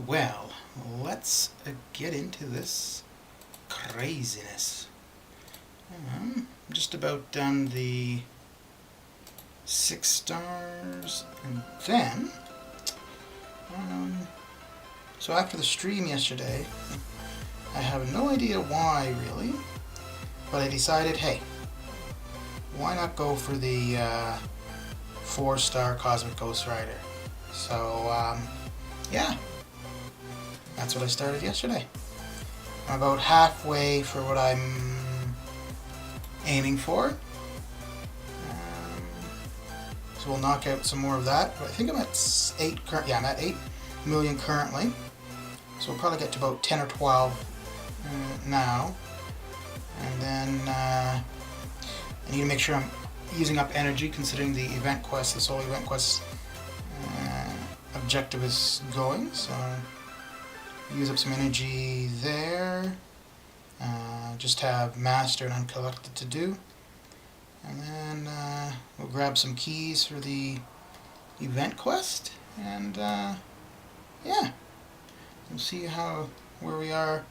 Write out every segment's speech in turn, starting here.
Well, let's get into this craziness. I'm just about done the 6 stars, and then, so after the stream yesterday, I have no idea why really, but I decided, hey, why not go for the 4-star Cosmic Ghost Rider? So, yeah, that's what I started yesterday. I'm about halfway for what I'm aiming for. So we'll knock out some more of that. But I think I'm at 8. Yeah, I'm at 8 million currently. So we'll probably get to about 10 or 12 now. And then I need to make sure I'm using up energy, considering the event quest, the solo event quest objective is going. So use up some energy there. Just have master and uncollected to do. And then we'll grab some keys for the event quest, and yeah, we'll see where we are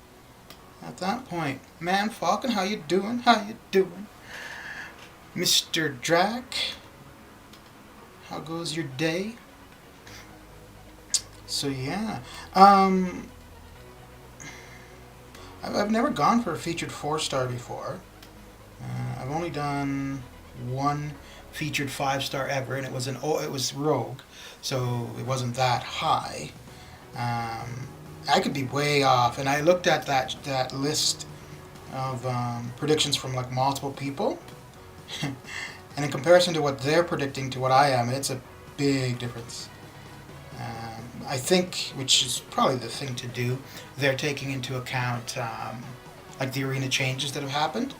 at that point. Man Falcon, how you doing? How you doing? Mr. Drac, how goes your day? So yeah, I've never gone for a featured 4-star before. I've only done one featured 5-star ever, and it was Rogue, so it wasn't that high. I could be way off, and I looked at that list of predictions from like multiple people, and in comparison to what they're predicting to what I am, it's a big difference. I think, which is probably the thing to do, they're taking into account like the arena changes that have happened.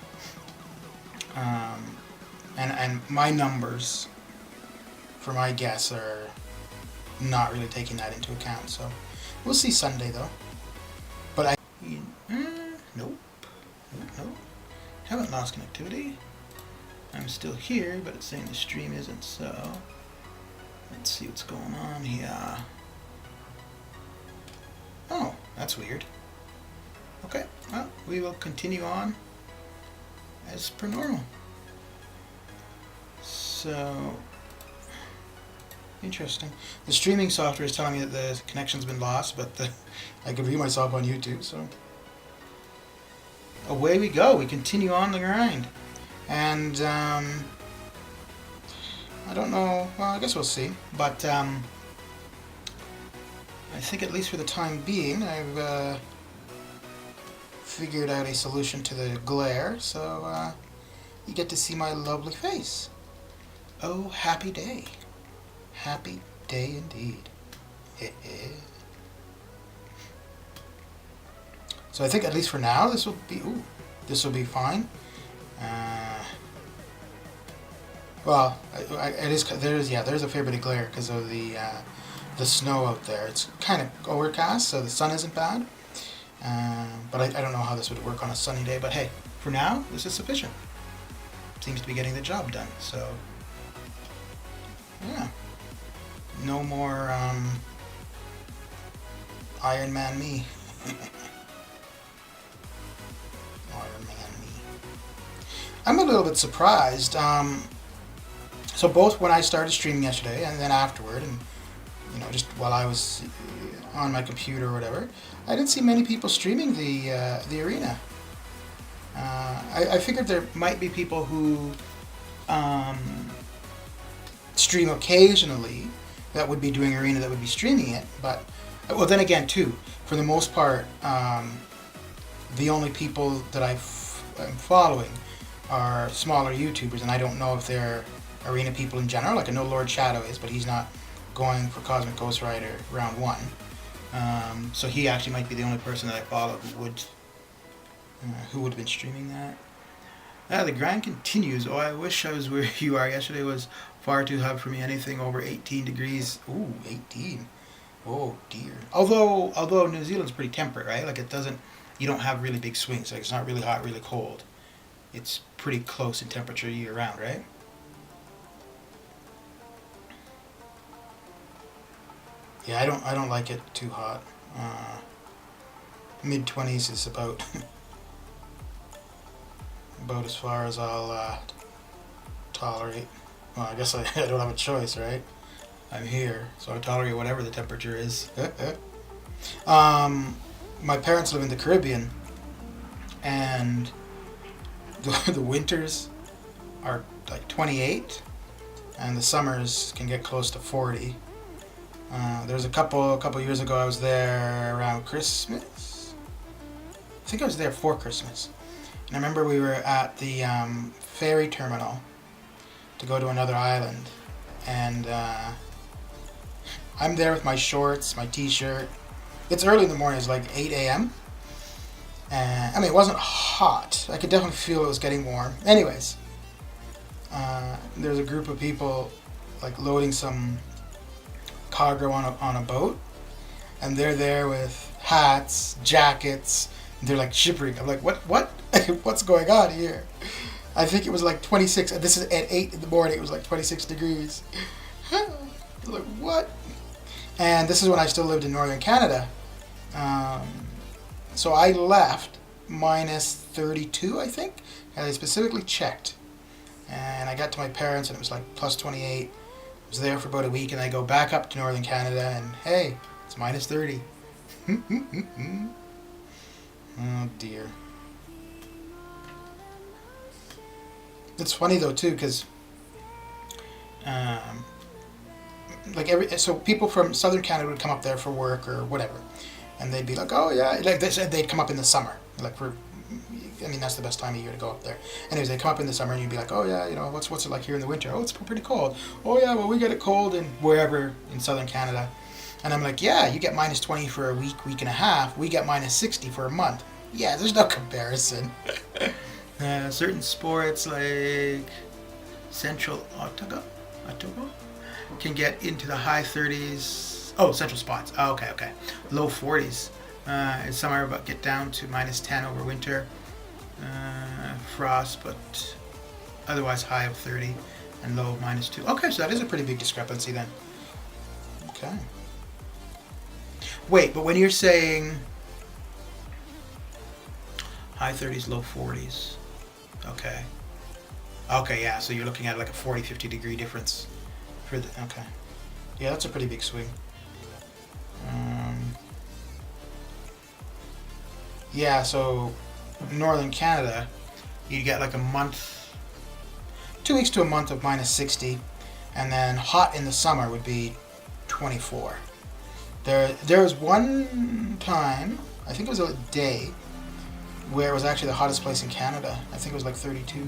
And my numbers for my guess are not really taking that into account, so we'll see Sunday though. But nope, haven't lost connectivity. I'm still here, but it's saying the stream isn't, so let's see what's going on here. Oh, that's weird. Okay, well, we will continue on as per normal. So, interesting. The streaming software is telling me that the connection's been lost, but I can view myself on YouTube, so away we go. We continue on the grind. And, I don't know, well, I guess we'll see, but, I think at least for the time being, I've, figured out a solution to the glare, so you get to see my lovely face. Oh, happy day. Happy day indeed. So I think at least for now this will be fine. Well, there's a fair bit of glare because of the snow out there. It's kind of overcast, so the sun isn't bad. But I don't know how this would work on a sunny day, but hey, for now, this is sufficient. Seems to be getting the job done, so yeah. No more Iron Man me. Iron Man me. I'm a little bit surprised. So both when I started streaming yesterday and then afterward, and just while I was on my computer or whatever, I didn't see many people streaming the arena. I figured there might be people who stream occasionally that would be doing arena, that would be streaming it, but well, then again too, for the most part, the only people that I'm following are smaller YouTubers, and I don't know if they're arena people in general. Like I know Lord Shadow is, but he's not going for Cosmic Ghost Rider round 1. So he actually might be the only person that I follow who would have been streaming that. The grind continues. Oh, I wish I was where you are. Yesterday was far too hot for me. Anything over 18 degrees. Ooh, 18. Oh dear. Although New Zealand's pretty temperate, right? Like you don't have really big swings. Like it's not really hot, really cold. It's pretty close in temperature year round, right? Yeah, I don't like it too hot. Mid-20s is about about as far as I'll tolerate. Well, I guess I don't have a choice, right? I'm here, so I tolerate whatever the temperature is. My parents live in the Caribbean, and the winters are like 28, and the summers can get close to 40. There's a couple years ago I was there around Christmas. I think I was there for Christmas. And I remember we were at the ferry terminal to go to another island. And I'm there with my shorts, my t-shirt. It's early in the morning, it's like 8 a.m. And I mean, it wasn't hot. I could definitely feel it was getting warm. Anyways, there's a group of people like loading some cargo on a boat, and they're there with hats, jackets, and they're like shivering. I'm like, what what's going on here? I think it was like 26, and this is at 8 in the morning, it was like 26 degrees. Like, what? And this is when I still lived in northern Canada. So I left minus 32, I think, and I specifically checked. And I got to my parents, and it was like plus 28. I was there for about a week, and I go back up to northern Canada, and hey, it's minus 30. Oh dear. It's funny though too, because so people from southern Canada would come up there for work or whatever, and they'd be like, oh yeah, like they said they'd come up in the summer, like that's the best time of year to go up there. Anyways, they'd come up in the summer, and you'd be like, oh yeah, what's it like here in the winter? Oh, it's pretty cold. Oh yeah, well we get it cold in wherever in southern Canada. And I'm like, yeah, you get minus 20 for a week and a half. We get minus 60 for a month. Yeah, there's no comparison. Certain sports like Central Ottawa can get into the high 30s. Oh, Central Spots. Oh, okay. Low 40s. Somewhere about get down to minus 10 over winter. Frost, but otherwise high of 30 and low of minus 2. Okay, so that is a pretty big discrepancy then. Okay. Wait, but when you're saying high 30s, low 40s. Okay. Okay, yeah, so you're looking at like a 40, 50 degree difference for the, okay. Yeah, that's a pretty big swing. Yeah, so northern Canada, you get like a month, 2 weeks to a month of minus 60, and then hot in the summer would be 24. There was one time, I think it was a day, where it was actually the hottest place in Canada. I think it was like 32.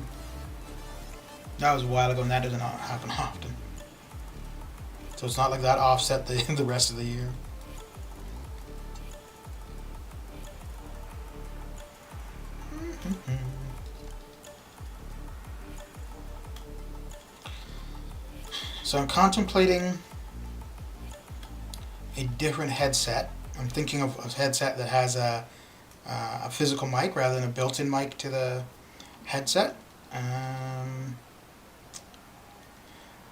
That was a while ago, and that doesn't happen often. So it's not like that offset the rest of the year. So I'm contemplating a different headset. I'm thinking of a headset that has a physical mic rather than a built-in mic to the headset.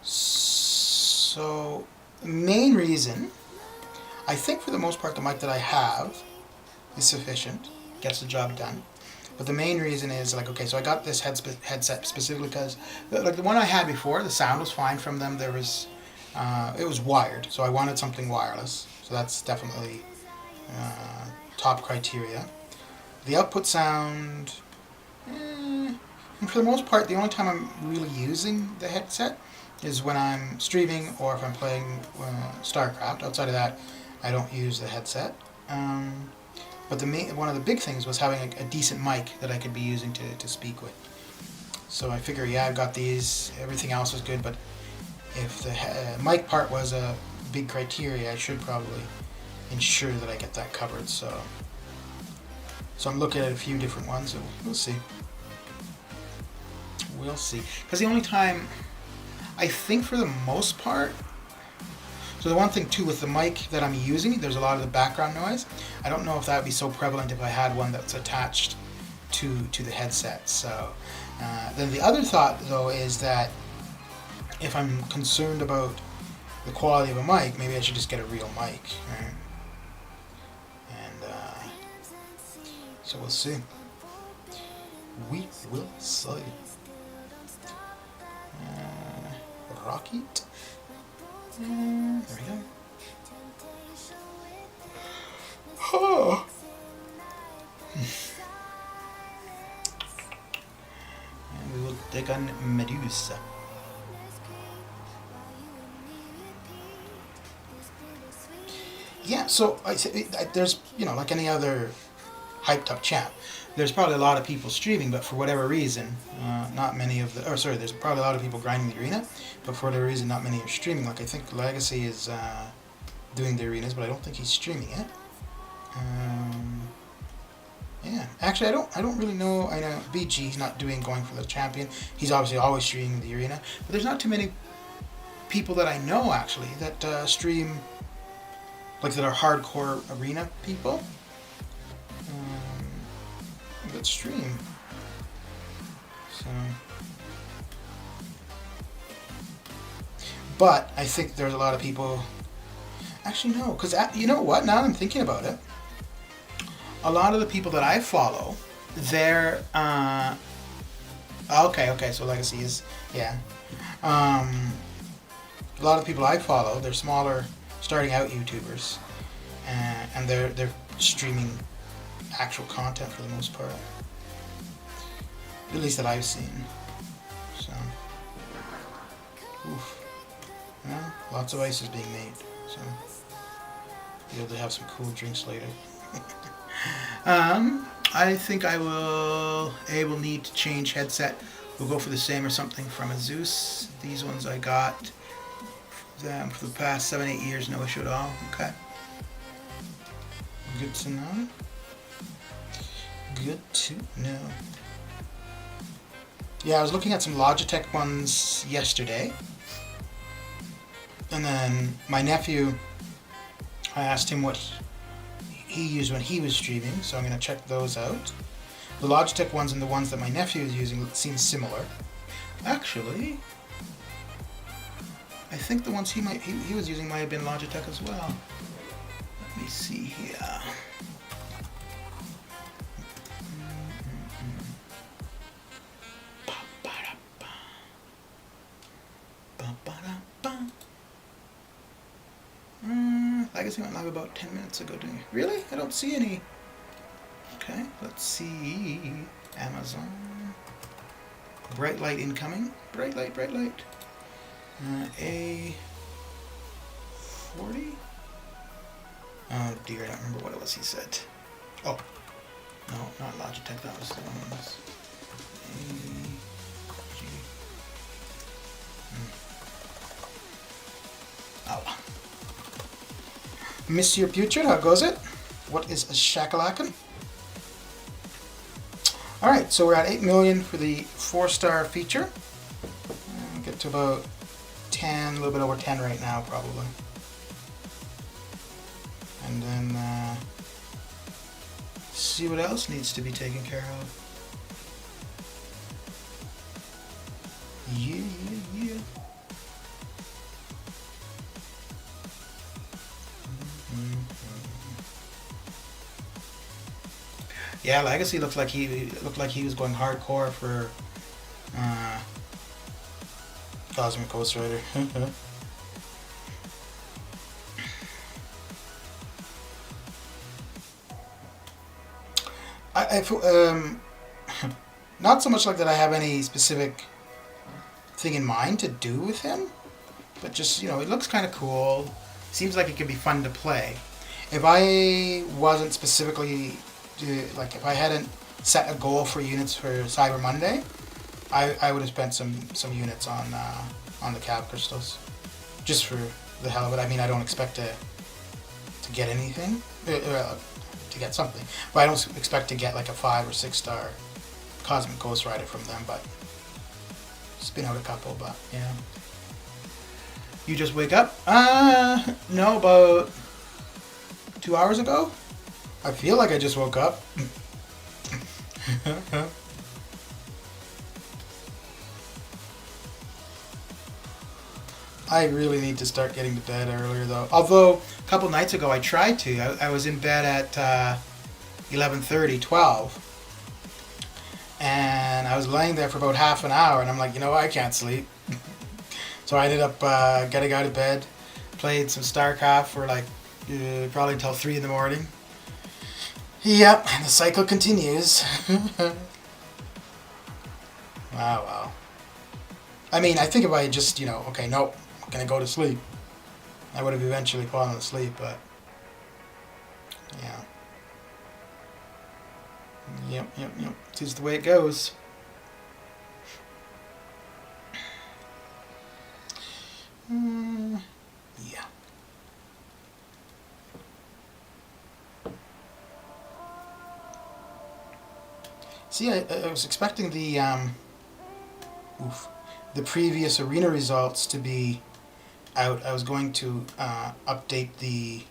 So the main reason, I think for the most part the mic that I have is sufficient, gets the job done. But the main reason is like, okay, so I got this headset specifically because like the one I had before, the sound was fine from them. There was, it was wired, so I wanted something wireless. So that's definitely top criteria. The output sound, and for the most part, the only time I'm really using the headset is when I'm streaming or if I'm playing StarCraft. Outside of that, I don't use the headset. But one of the big things was having a decent mic that I could be using to speak with. So I figure, yeah, I've got these, everything else is good, but if the mic part was a big criteria, I should probably ensure that I get that covered. So I'm looking at a few different ones, so we'll see. We'll see. Because the only time, I think for the most part, so the one thing too with the mic that I'm using, there's a lot of the background noise. I don't know if that would be so prevalent if I had one that's attached to the headset. So then the other thought though is that if I'm concerned about the quality of a mic, maybe I should just get a real mic. Right? So we'll see. We will see. Rocket. There we go. Oh. And we will take on Medusa. Yeah, so there's, like any other hyped up champ, there's probably a lot of people streaming, but for whatever reason, not many of the, there's probably a lot of people grinding the arena, but for whatever reason, not many are streaming. Like, I think Legacy is doing the arenas, but I don't think he's streaming it. Yeah, actually, I don't really know. I know BG's not going for the champion. He's obviously always streaming the arena, but there's not too many people that I know actually that stream, like, that are hardcore arena people that stream. So, but I think there's a lot of people. Actually, no, because you know what? Now that I'm thinking about it, a lot of the people that I follow, they're okay. So Legacy is, yeah. A lot of the people I follow, they're smaller, starting out YouTubers, and they're streaming actual content for the most part, at least that I've seen. So, oof. Yeah, lots of ice is being made, so be able to have some cool drinks later. I think I will need to change headset. We'll go for the same or something from a Zeus. These ones I got them for the past 7-8 years, no issue at all. Okay. Good to know. Good to know. Yeah, I was looking at some Logitech ones yesterday. And then my nephew, I asked him what he used when he was streaming, so I'm going to check those out. The Logitech ones and the ones that my nephew is using seem similar. Actually, I think the ones he was using might have been Logitech as well. Let me see here. I guess he went live about 10 minutes ago, didn't he? Really? I don't see any. Okay, let's see. Amazon. Bright light incoming. Bright light, bright light. A40? Oh dear, I don't remember what it was he said. Oh. No, not Logitech, that was the one. Oh. Monsieur Putrid, how goes it? What is a shakalaka? Alright, so we're at 8 million for the 4-star feature. Get to about 10, a little bit over 10 right now, probably. And then see what else needs to be taken care of. Yeah. Yeah, Legacy looked like he was going hardcore for Cosmic Ghost Rider. I not so much like that I have any specific thing in mind to do with him, but just, it looks kind of cool. Seems like it could be fun to play. If I wasn't specifically, if I hadn't set a goal for units for Cyber Monday, I would have spent some units on the Cav Crystals, just for the hell of it. I mean, I don't expect to get anything, to get something, but I don't expect to get like a 5 or 6 star Cosmic Ghost Rider from them, but spin out a couple. But yeah. You just wake up? No, about 2 hours ago. I feel like I just woke up. I really need to start getting to bed earlier though. Although, a couple nights ago I tried to. I was in bed at 11:30, 12. And I was laying there for about half an hour, and I'm like, you know what, I can't sleep. So I ended up getting out of bed, played some StarCraft for like probably until 3 in the morning. Yep, and the cycle continues. Wow. I mean, I think if I just, okay, nope, I'm going to go to sleep, I would have eventually fallen asleep, but yeah. Yep. This is the way it goes. Yeah. See, I was expecting the previous arena results to be out. I was going to update the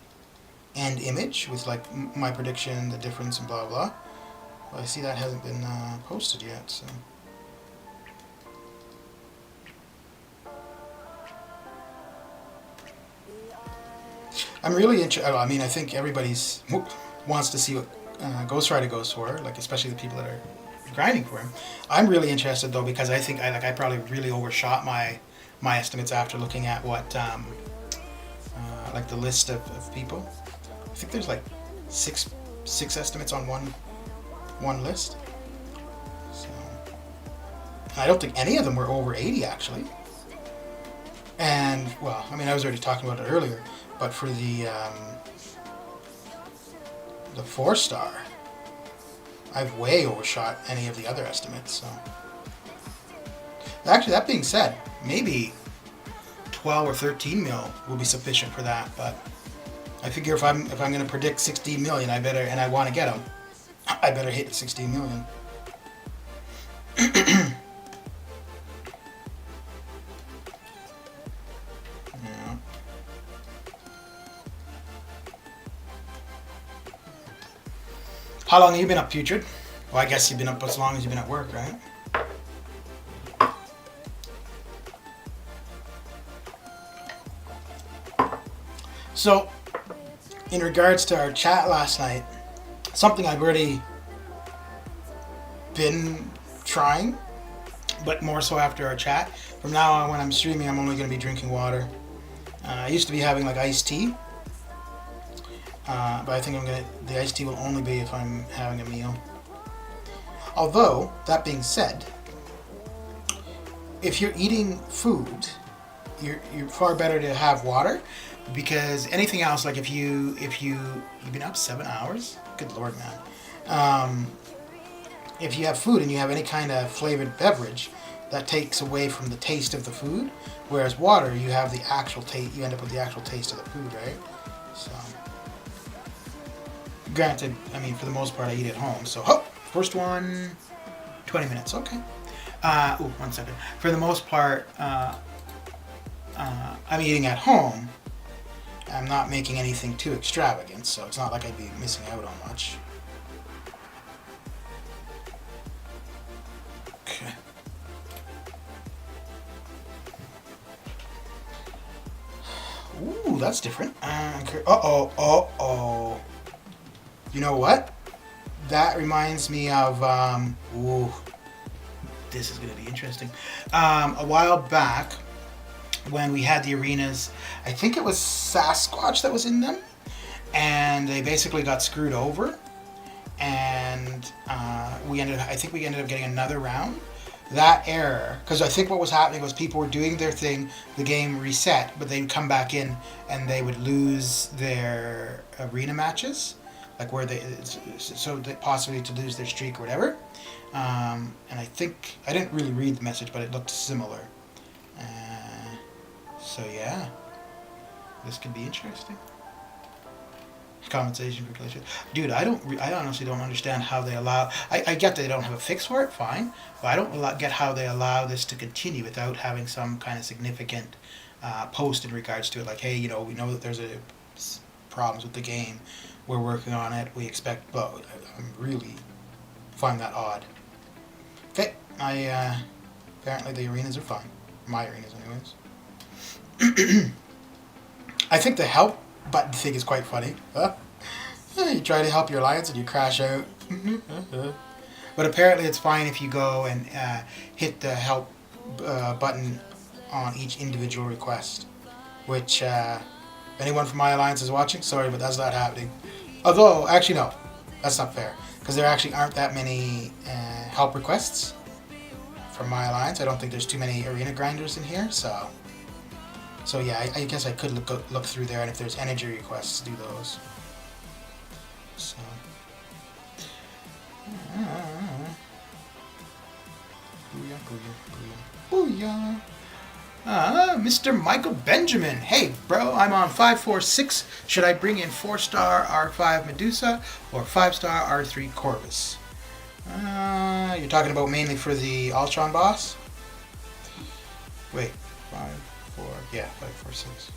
end image with like my prediction, the difference, and blah blah. Well, I see that hasn't been posted yet, so. I'm really interested. I mean, I think everybody's wants to see what Ghost Rider goes for, like especially the people that are grinding for him. I'm really interested though because I think I probably really overshot my estimates after looking at what like the list of people. I think there's like six estimates on one list. So I don't think any of them were over 80 actually. And well, I mean, I was already talking about it earlier, but for the 4-star, I've way overshot any of the other estimates. So actually, that being said, maybe 12 or 13 mil will be sufficient for that. But I figure if I'm going to predict 16 million, I better, and I want to get them, I better hit 16 million. Yeah. How long have you been up, Putrid? Well, I guess you've been up as long as you've been at work, right? So, in regards to our chat last night, something I've already been trying, but more so after our chat. From now on, when I'm streaming, I'm only going to be drinking water. I used to be having like iced tea, but I think the iced tea will only be if I'm having a meal. Although, that being said, if you're eating food, you're far better to have water, because anything else, like if you've been up 7 hours, good lord, man. If you have food and you have any kind of flavored beverage, that takes away from the taste of the food, whereas water, you have the actual taste. You end up with the actual taste of the food, right? So, granted, I mean, for the most part, I eat at home. So, first one, 20 minutes, okay. 1 second. For the most part, I'm eating at home. I'm not making anything too extravagant, so it's not like I'd be missing out on much. Okay. Ooh, that's different. Uh-oh. You know what? That reminds me of, ooh, this is going to be interesting. A while back, when we had the arenas, I think it was Sasquatch that was in them, and they basically got screwed over, and we ended up getting another round. That error, because I think what was happening was people were doing their thing, the game reset, but they'd come back in and they would lose their arena matches, like where they possibly to lose their streak or whatever. And I think I didn't really read the message, but it looked similar. So yeah, this could be interesting. Compensation for glitches. Dude, I honestly don't understand how they allow. I get they don't have a fix for it, fine, but I don't get how they allow this to continue without having some kind of significant post in regards to it. Like, hey, we know that there's problems with the game. We're working on it. We expect. Well, I really find that odd. Okay, apparently the arenas are fine. My arenas, anyways. I think the help button thing is quite funny. You try to help your alliance and you crash out. But apparently it's fine if you go and hit the help button on each individual request. Which, if anyone from my alliance is watching, sorry, but that's not happening. Although, actually no, that's not fair. Because there actually aren't that many help requests from my alliance. I don't think there's too many arena grinders in here, so yeah, I guess I could look through there, and if there's energy requests, do those. So. Booyah, booyah, booyah. Mr. Michael Benjamin. Hey, bro, I'm on 546. Should I bring in 4-star R5 Medusa or 5-star R3 Corvus? You're talking about mainly for the Ultron boss? Wait, 5, 4, yeah, 5, 4, 6.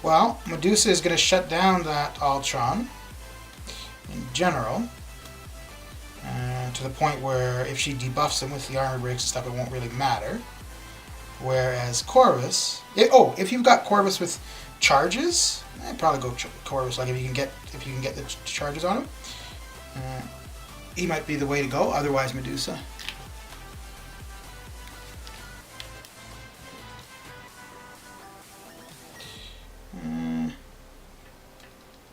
Well, Medusa is going to shut down that Ultron in general, to the point where if she debuffs him with the armor breaks and stuff, it won't really matter. Whereas Corvus, if you've got Corvus with charges, I'd probably go Corvus. Like if you can get the charges on him, he might be the way to go. Otherwise, Medusa.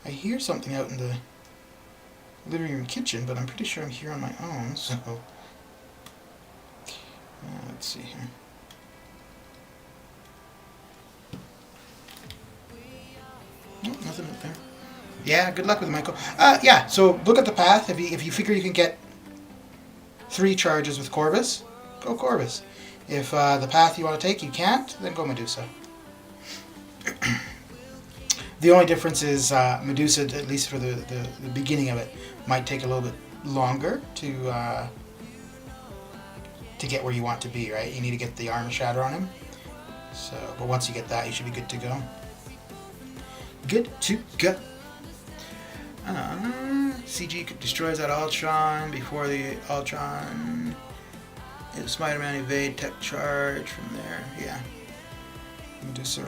I hear something out in the living room kitchen, but I'm pretty sure I'm here on my own, so let's see here. Oh, nothing up there. Yeah, good luck with it, Michael. Yeah, so look at the path. If you figure you can get 3 charges with Corvus, go Corvus. If the path you want to take you can't, then go Medusa. The only difference is Medusa, at least for the beginning of it, might take a little bit longer to get where you want to be, right? You need to get the armor shatter on him. So, but once you get that, you should be good to go. Good to go. CG destroys that Ultron before the Ultron. Spider-Man evade tech charge from there. Yeah. Medusa.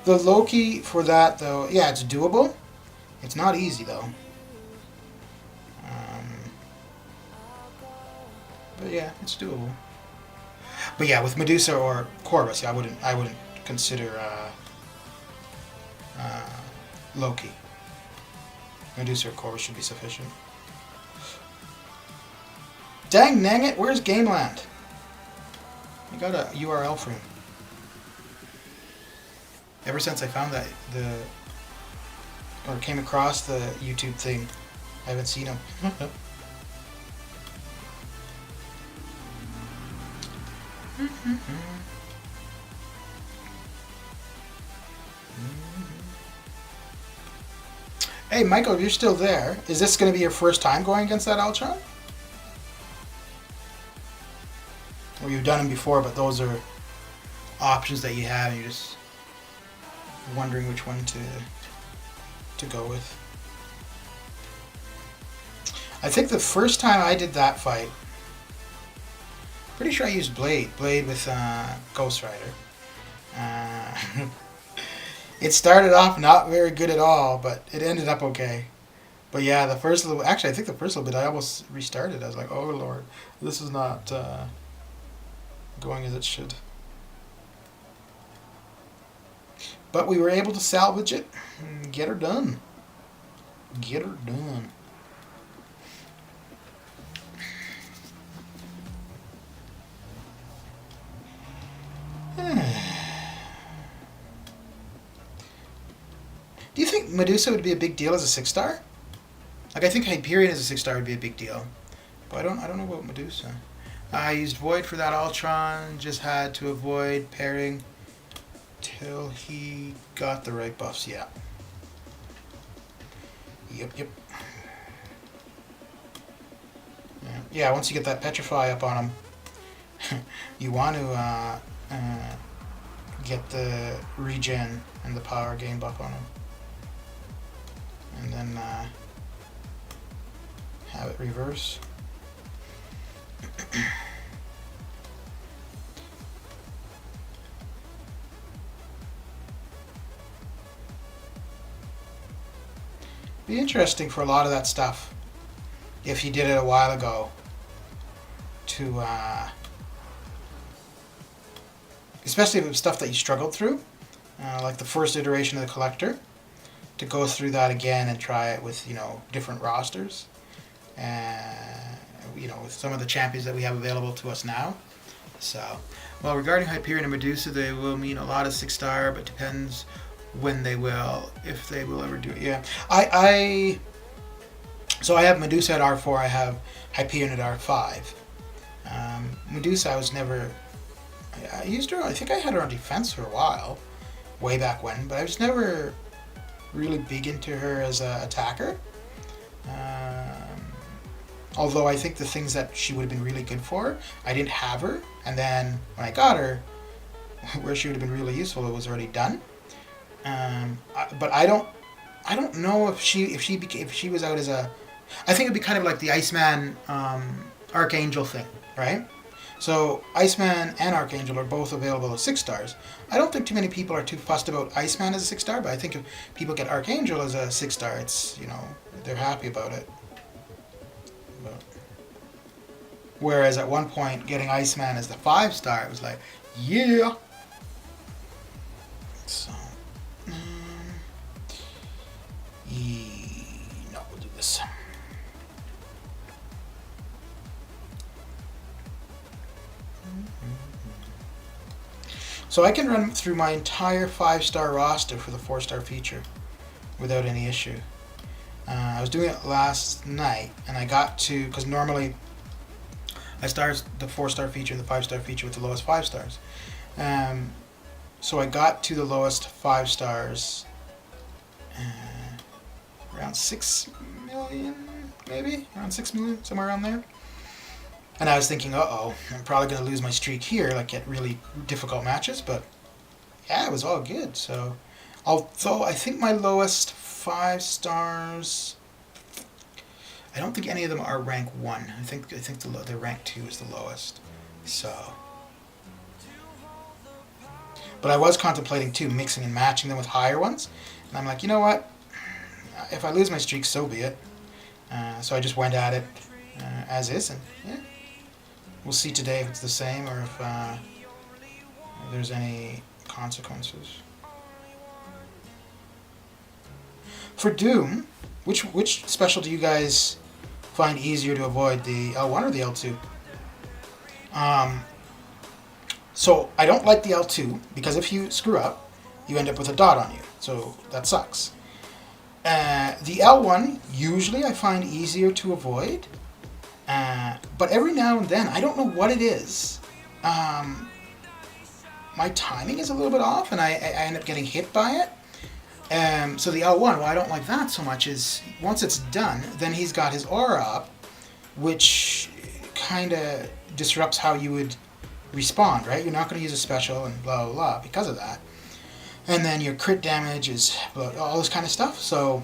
The Loki for that, though, yeah, it's doable. It's not easy, though. But yeah, it's doable. But yeah, with Medusa or Corvus, yeah, I wouldn't consider Loki. Medusa or Corvus should be sufficient. Dang nang it, where's Gameland? I got a URL for him. Ever since I found that or came across the YouTube thing, I haven't seen him. Hey, Michael, if you're still there, is this going to be your first time going against that Ultron? Or you've done them before, but those are options that you have, and you're just wondering which one to go with. I think the first time I did that fight, pretty sure I used Blade with Ghost Rider. It started off not very good at all, but it ended up okay. But yeah, the first little, actually I think the first little bit I almost restarted. I was like, oh Lord, this is not going as it should. But we were able to salvage it and get her done. Get her done. Do you think Medusa would be a big deal as a 6-star? Like, I think Hyperion as a 6-star would be a big deal. But I don't know about Medusa. I used Void for that Ultron. Just had to avoid pairing till he got the right buffs. Yeah. Yep. Yeah, once you get that Petrify up on him, you want to get the regen and the power gain buff on him. And then have it reverse. be interesting for a lot of that stuff if you did it a while ago to especially if it was stuff that you struggled through, like the first iteration of the collector, to go through that again and try it with, you know, different rosters, you know, with some of the champions that we have available to us now. So, well, regarding Hyperion and Medusa, they will mean a lot of 6-star, but depends when they will, if they will ever do it. Yeah, so I have Medusa at R4, I have Hyperion at R5. Medusa, I was never, I used her, I think I had her on defense for a while, way back when, but I was never really big into her as an attacker. Although I think the things that she would have been really good for, I didn't have her, and then when I got her, where she would have been really useful, it was already done. But I don't know if she was out as a, I think it'd be kind of like the Iceman Archangel thing, right? So Iceman and Archangel are both available as 6-stars. I don't think too many people are too fussed about Iceman as a 6-star, but I think if people get Archangel as a 6-star, it's, you know, they're happy about it. But, whereas at one point, getting Iceman as the 5-star, it was like, yeah. So, no, we'll do this. So I can run through my entire 5-star roster for the 4-star feature without any issue. I was doing it last night, and I got to, because normally I start the 4-star feature and the 5-star feature with the lowest 5 stars. So I got to the lowest 5 stars around 6 million, maybe? Around 6 million, somewhere around there. And I was thinking, uh-oh, I'm probably going to lose my streak here, like get really difficult matches, but yeah, it was all good. So, although I think my lowest 5 stars, I don't think any of them are rank 1. I think the rank 2 is the lowest. So, but I was contemplating too, mixing and matching them with higher ones, and I'm like, you know what? If I lose my streak, so be it. So I just went at it as is, and yeah. We'll see today if it's the same or if there's any consequences. For Doom, which special do you guys find easier to avoid, the L1 or the L2? So I don't like the L2 because if you screw up, you end up with a dot on you. So that sucks. The L1 usually I find easier to avoid. But every now and then, I don't know what it is. My timing is a little bit off, and I end up getting hit by it. So the L1, why I don't like that so much is once it's done, then he's got his aura up, which kind of disrupts how you would respond, right? You're not going to use a special and blah, blah, blah because of that. And then your crit damage is all this kind of stuff. So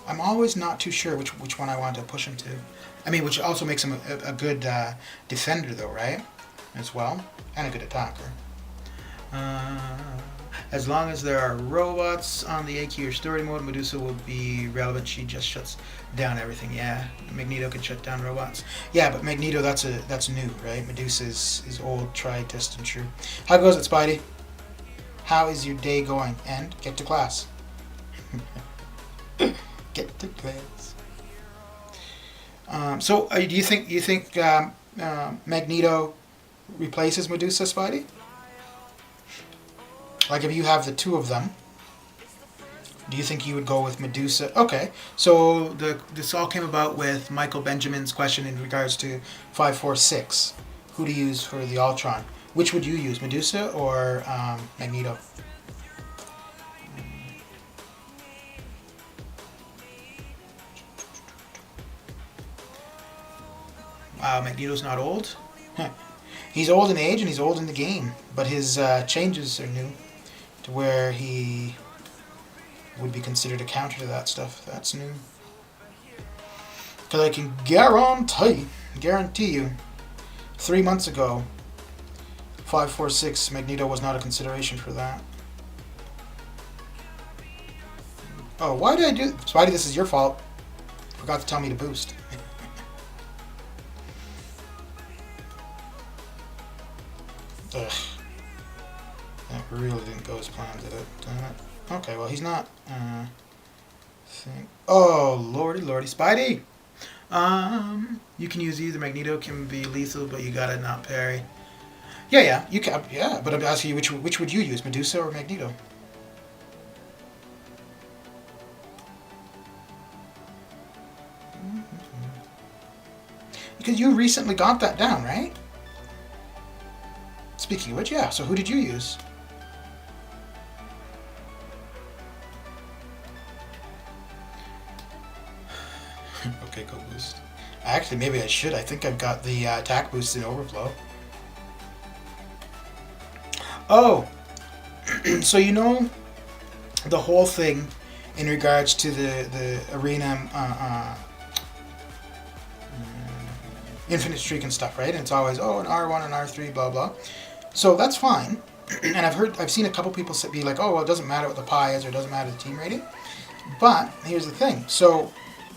I'm always not too sure which one I want to push him to. I mean, which also makes him a good defender, though, right? As well, and a good attacker. As long as there are robots on the AQ or story mode, Medusa will be relevant. She just shuts down everything. Yeah, Magneto can shut down robots. Yeah, but Magneto, that's new, right? Medusa is old, tried, tested, and true. How goes it, Spidey? How is your day going? And get to class. Get to class. So, do you think Magneto replaces Medusa, Spidey? Like, if you have the two of them, do you think you would go with Medusa? Okay, so this all came about with Michael Benjamin's question in regards to 546. Who to use for the Ultron? Which would you use, Medusa or Magneto? Wow, Magneto's not old? He's old in age and he's old in the game, but his changes are new to where he would be considered a counter to that stuff. That's new. Because I can guarantee you, 3 months ago, 546 Magneto was not a consideration for that. Oh, why did I do... Spidey, this is your fault. Forgot to tell me to boost. Ugh. That really didn't go as planned, did it? Damn it. Okay, well, he's not... Oh, lordy, Spidey! You can use either. Magneto can be lethal, but you gotta not parry. Yeah, you can. Yeah, but I'm asking you, which would you use, Medusa or Magneto? Because you recently got that down, right? Speaking of which, yeah. So who did you use? Okay, go boost. Actually, maybe I should. I think I've got the attack boost in overflow. Oh, so you know the whole thing in regards to the arena infinite streak and stuff, right? And it's always, oh, an R1 and R3, blah blah. So that's fine. And I've seen a couple people be like, oh, well, it doesn't matter what the pi is, or it doesn't matter the team rating. But here's the thing. So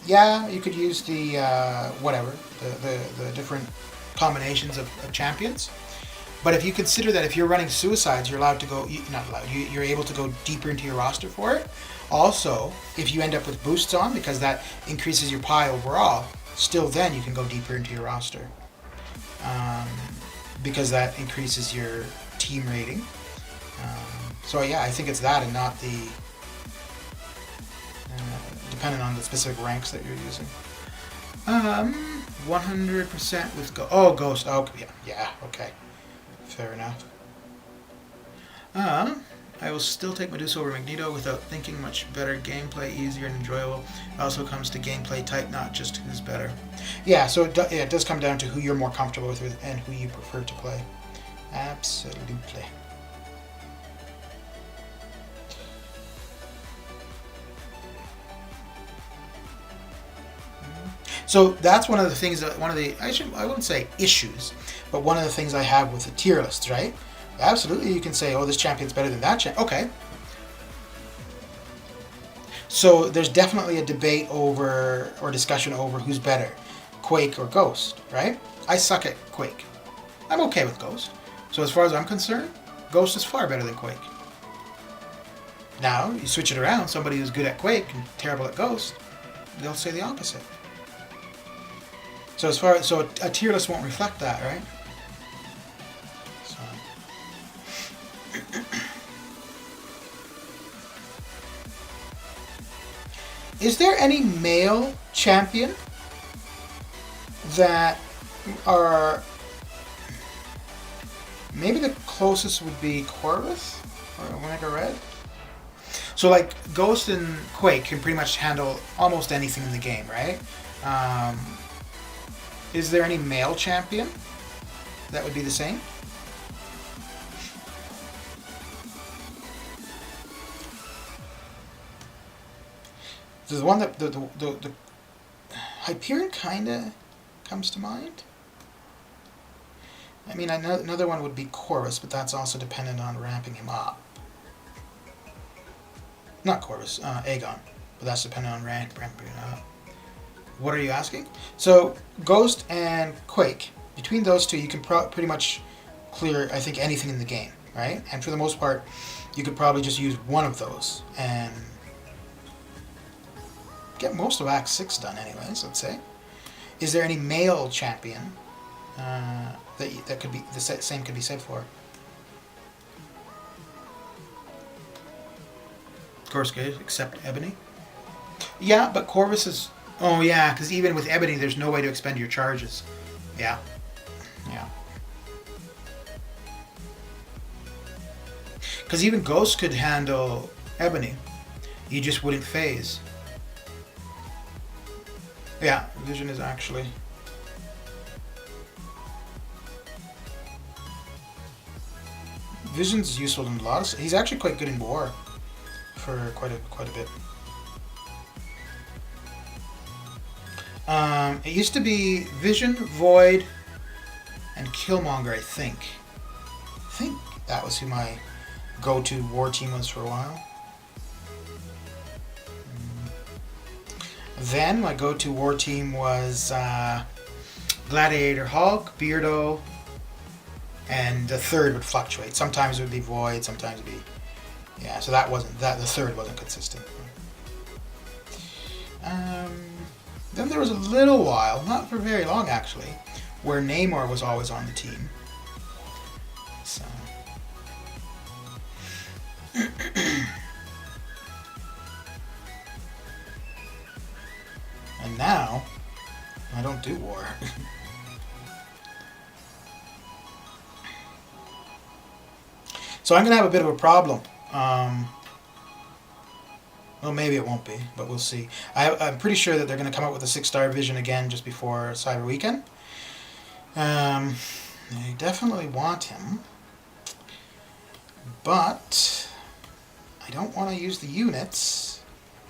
yeah, you could use the whatever, the different combinations of champions. But if you consider that if you're running suicides, you're allowed to go, not allowed, you're able to go deeper into your roster for it. Also, if you end up with boosts on, because that increases your pi overall, still then you can go deeper into your roster. Because that increases your team rating. So yeah, I think it's that and not the, depending on the specific ranks that you're using. 100% with Ghost. Oh, yeah, okay. Fair enough. I will still take Medusa over Magneto without thinking. Much better gameplay, easier and enjoyable. It also comes to gameplay type, not just who's better. Yeah, so it does come down to who you're more comfortable with and who you prefer to play. Absolutely. So that's one of the things that I wouldn't say issues, but one of the things I have with the tier lists, right? Absolutely, you can say, oh, this champion's better than that champion. Okay. So there's definitely a debate over, or discussion over who's better, Quake or Ghost, right? I suck at Quake. I'm okay with Ghost. So as far as I'm concerned, Ghost is far better than Quake. Now, you switch it around, somebody who's good at Quake and terrible at Ghost, they'll say the opposite. So a tier list won't reflect that, right? So. Is there any male champion that are... Maybe the closest would be Corvus or Omega Red? So like Ghost and Quake can pretty much handle almost anything in the game, right? Is there any male champion that would be the same? The one that the Hyperion kind of comes to mind. I mean, I know another one would be Corvus, but that's also dependent on ramping him up. Not Corvus, Aegon, but that's dependent on ramping him up. What are you asking? So, Ghost and Quake, between those two, you can pretty much clear, I think, anything in the game, right? And for the most part, you could probably just use one of those and get most of Act 6 done anyways, let's say. Is there any male champion that could be, the same could be said for? Of course, good, except Ebony. Yeah, but Corvus is... Oh yeah, because even with Ebony, there's no way to expend your charges. Yeah. Yeah. Because even Ghost could handle Ebony. You just wouldn't phase. Yeah, Vision is actually... Vision's useful in a lot of... He's actually quite good in war. For quite a bit. It used to be Vision, Void, and Killmonger, I think. I think that was who my go-to war team was for a while. Then my go-to war team was Gladiator Hulk, Beardo, and the third would fluctuate. Sometimes it would be Void, sometimes it would be... Yeah, so that wasn't... the third wasn't consistent. Then there was a little while, not for very long actually, where Namor was always on the team. So... And now, I don't do war. So I'm going to have a bit of a problem. Well, maybe it won't be, but we'll see. I'm pretty sure that they're going to come out with a 6-star vision again just before Cyber Weekend. They definitely want him. But I don't want to use the units.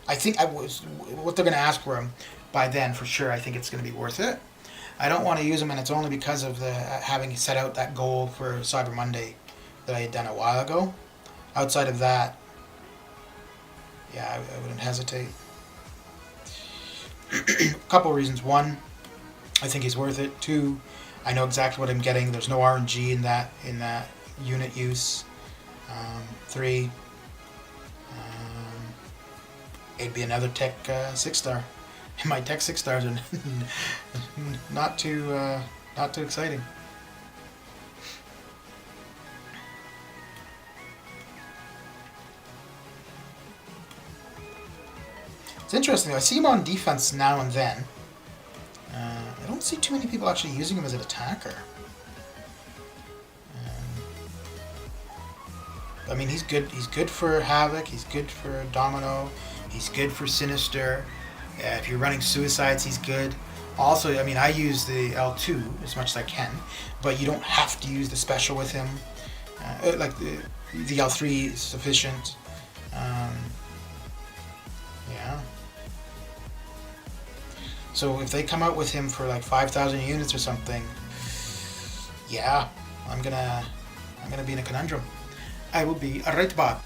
I think what they're going to ask for him by then, for sure, I think it's going to be worth it. I don't want to use him, and it's only because of the having set out that goal for Cyber Monday that I had done a while ago. Outside of that, yeah, I wouldn't hesitate. A couple reasons. One, I think he's worth it. Two, I know exactly what I'm getting. There's no RNG in that unit use. Three, it'd be another tech 6-star. And my tech 6-stars are not too exciting. It's interesting though. I see him on defense now and then. I don't see too many people actually using him as an attacker. I mean, he's good. He's good for Havoc. He's good for Domino. He's good for Sinister. If you're running Suicides, he's good. Also, I mean, I use the L2 as much as I can, but you don't have to use the special with him. Like the L3 is sufficient. Yeah. So if they come out with him for like 5,000 units or something, yeah, I'm gonna be in a conundrum. I will be right back.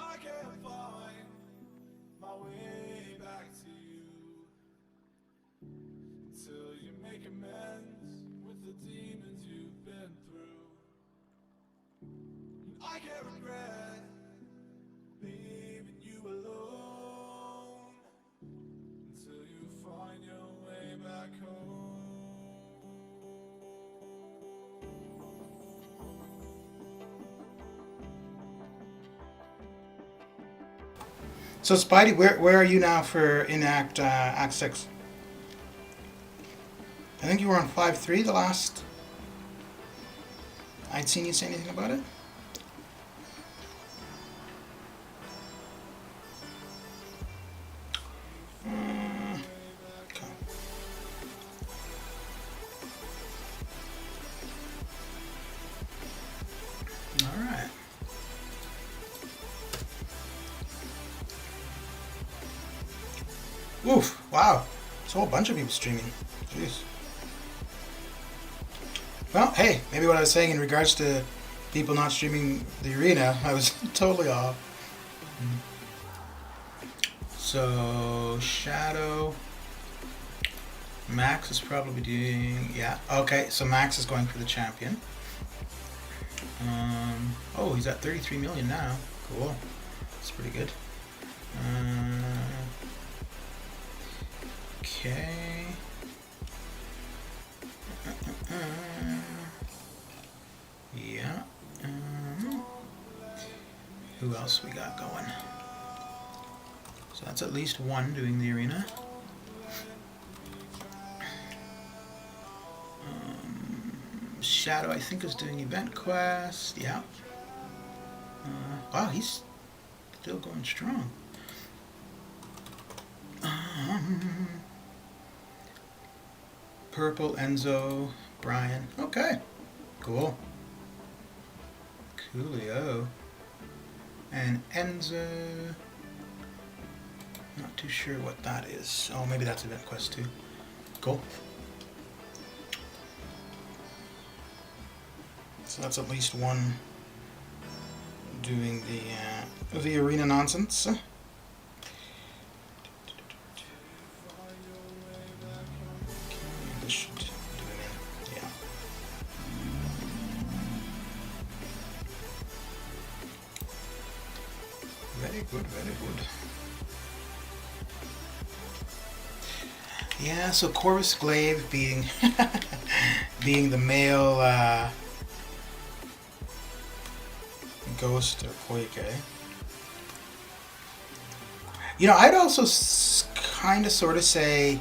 I can't find my way back to you until you make amends with the demons you've been through. I can't regret leaving you alone until you find your way back home. So Spidey, where are you now for in Act 6? I think you were on 5-3 the last I'd seen you say anything about it. Okay. All right. Oof, wow. There's a whole bunch of people streaming. Jeez. Well, hey, maybe what I was saying in regards to people not streaming the arena, I was totally off. So, Shadow. Max is probably doing... Yeah, okay, so Max is going for the champion. Oh, he's at 33 million now. Cool. That's pretty good. Okay. Yeah. Who else we got going? So that's at least one doing the arena. Shadow, I think, is doing Event Quest. Yeah. Wow, he's still going strong. Purple, Enzo, Brian. Okay. Cool. Coolio. And Enzo. Not too sure what that is. Oh, maybe that's Event Quest too. Cool. So that's at least one doing the arena nonsense. This should do it in. Yeah. Very good, very good. Yeah, so Corvus Glaive being being the male Ghost or Poike. You know, I'd also kind of sort of say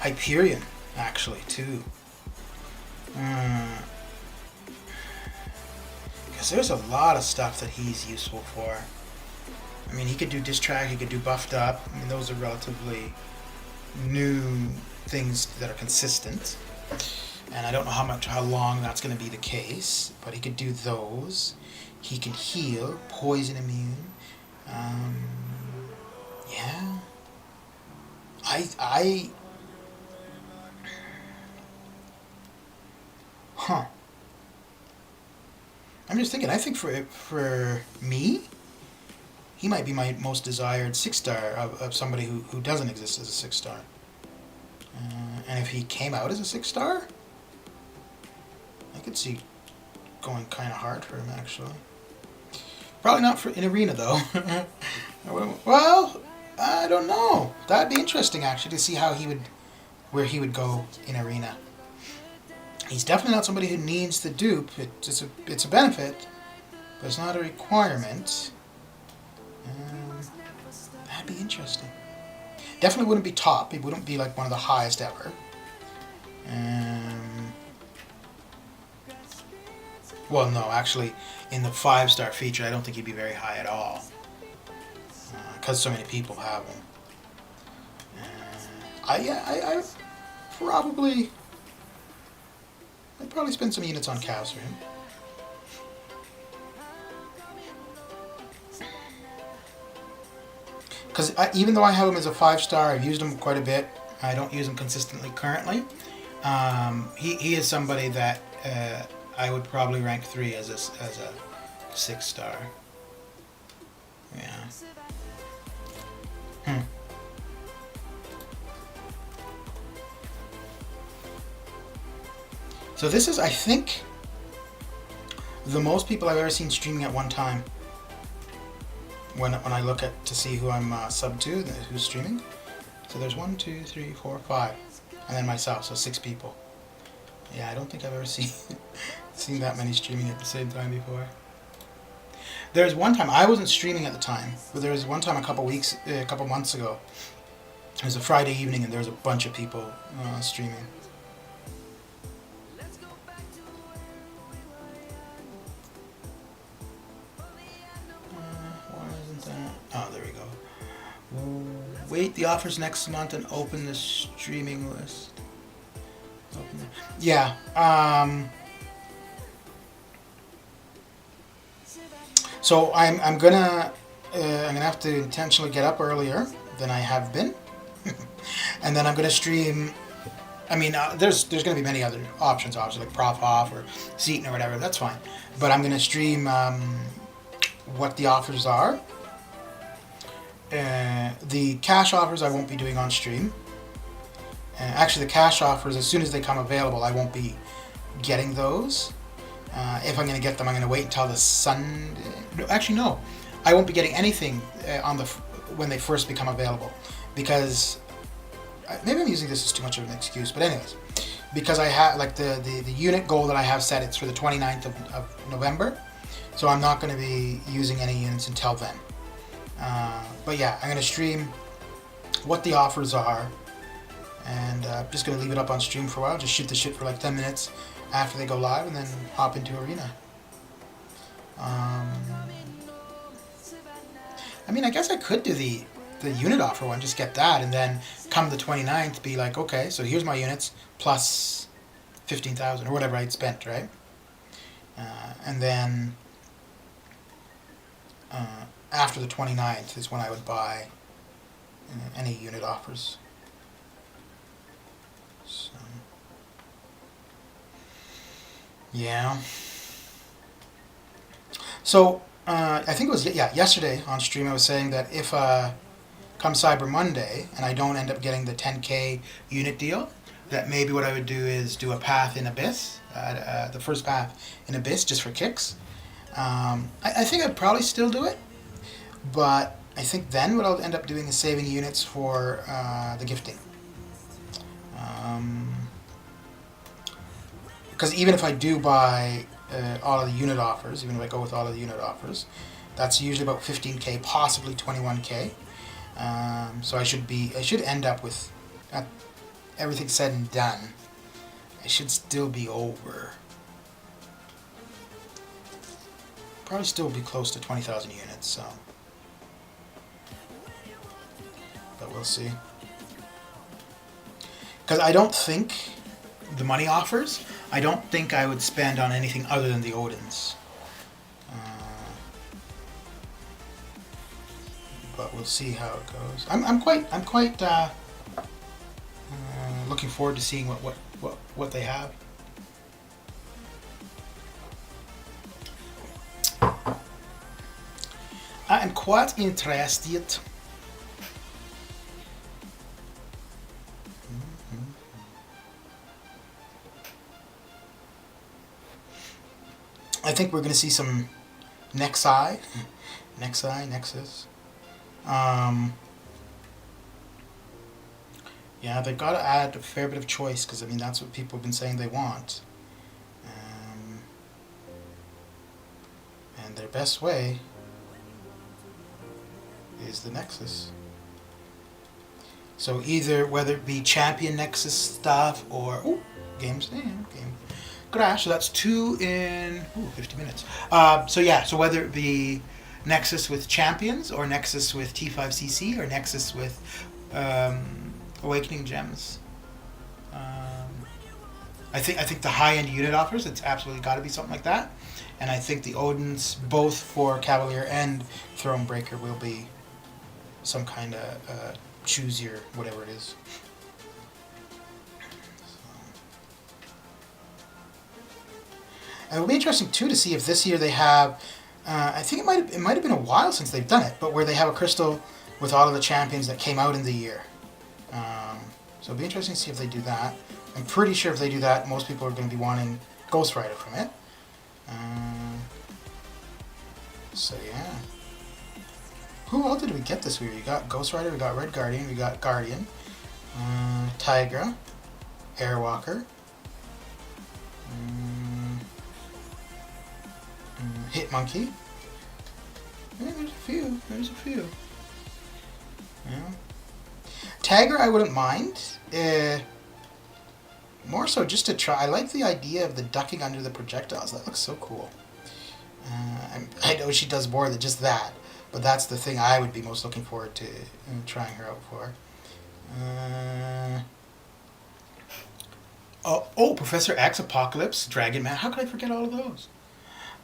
Hyperion, actually, too. Because there's a lot of stuff that he's useful for. I mean, he could do Diss Track, he could do Buffed Up. I mean, those are relatively new things that are consistent. And I don't know how long that's going to be the case, but he could do those. He can heal, poison immune. Yeah. Huh. I'm just thinking, I think for me, he might be my most desired 6-star of somebody who doesn't exist as a 6-star. And if he came out as a 6-star, I could see going kind of hard for him, actually. Probably not for in arena, though. Well, I don't know. That'd be interesting, actually, to see where he would go in arena. He's definitely not somebody who needs the dupe. It's a benefit, but it's not a requirement. That'd be interesting. Definitely wouldn't be top. He wouldn't be like one of the highest ever. Well, no, actually, in the 5-star feature, I don't think he'd be very high at all, because so many people have him. I'd probably spend some units on cows for him. Because even though I have him as a 5-star, I've used him quite a bit. I don't use him consistently currently. He is somebody that I would probably rank 3 as a 6-star. Yeah. So this is, I think, the most people I've ever seen streaming at one time. When I look to see who I'm sub to, who's streaming. So there's 1, 2, 3, 4, 5, and then myself, so 6 people. Yeah, I don't think I've ever seen that many streaming at the same time before. There's one time, I wasn't streaming at the time, but there was one time a couple months ago. It was a Friday evening and there was a bunch of people streaming. Why isn't that? Oh, there we go. Wait the offers next month and open the streaming list. Yeah. So I'm gonna have to intentionally get up earlier than I have been, and then I'm gonna stream. I mean, there's gonna be many other options, obviously, like Prof Off or Seaton or whatever. That's fine, but I'm gonna stream what the offers are. The cash offers I won't be doing on stream. Actually, the cash offers, as soon as they come available, I won't be getting those. If I'm going to get them, I'm going to wait until the Sunday. No, actually, no. I won't be getting anything when they first become available. Because, maybe I'm using this as too much of an excuse, but anyways. because I have like the unit goal that I have set, it's for the 29th of November, so I'm not going to be using any units until then. But yeah, I'm going to stream what the offers are, and just going to leave it up on stream for a while, just shoot the shit for like 10 minutes after they go live, and then hop into Arena. I mean, I guess I could do the unit offer one, just get that, and then come the 29th, be like, okay, so here's my units, plus 15,000, or whatever I'd spent, right? And then after the 29th is when I would buy any unit offers. So, yeah. So, I think it was yesterday on stream I was saying that if come Cyber Monday and I don't end up getting the 10k unit deal, that maybe what I would do is do a path in Abyss, the first path in Abyss, just for kicks. I think I'd probably still do it, but I think then what I'll end up doing is saving units for the gifting. Because even if I do buy all of the unit offers, even if I go with all of the unit offers, that's usually about 15k, possibly 21k. So I should end up with everything said and done. I should still be over. Probably still be close to 20,000 units. So, but we'll see. Because I don't think the money offers, I don't think I would spend on anything other than the Odins. But we'll see how it goes. I'm quite looking forward to seeing what they have. I'm quite interested. I think we're going to see some Nexus. Yeah, they've got to add a fair bit of choice, because I mean that's what people have been saying they want. And their best way is the Nexus. So either whether it be champion Nexus stuff or game crash. So that's 2 in 50 minutes. So yeah, so whether it be Nexus with champions or Nexus with T5CC or Nexus with Awakening Gems. I think the high-end unit offers, it's absolutely got to be something like that. And I think the Odins, both for Cavalier and Thronebreaker, will be some kind of choose your whatever it is. And it'll be interesting too to see if this year they have. I think it might have been a while since they've done it, but where they have a crystal with all of the champions that came out in the year. So it'll be interesting to see if they do that. I'm pretty sure if they do that, most people are going to be wanting Ghost Rider from it. So yeah. Who else did we get this year? We got Ghost Rider, we got Red Guardian, we got Guardian, Tigra, Airwalker, Hitmonkey. Yeah, there's a few. Yeah. Tigra I wouldn't mind. More so just to try. I like the idea of the ducking under the projectiles. That looks so cool. I know she does more than just that, but that's the thing I would be most looking forward to trying her out for. Professor X, Apocalypse, Dragon Man. How could I forget all of those?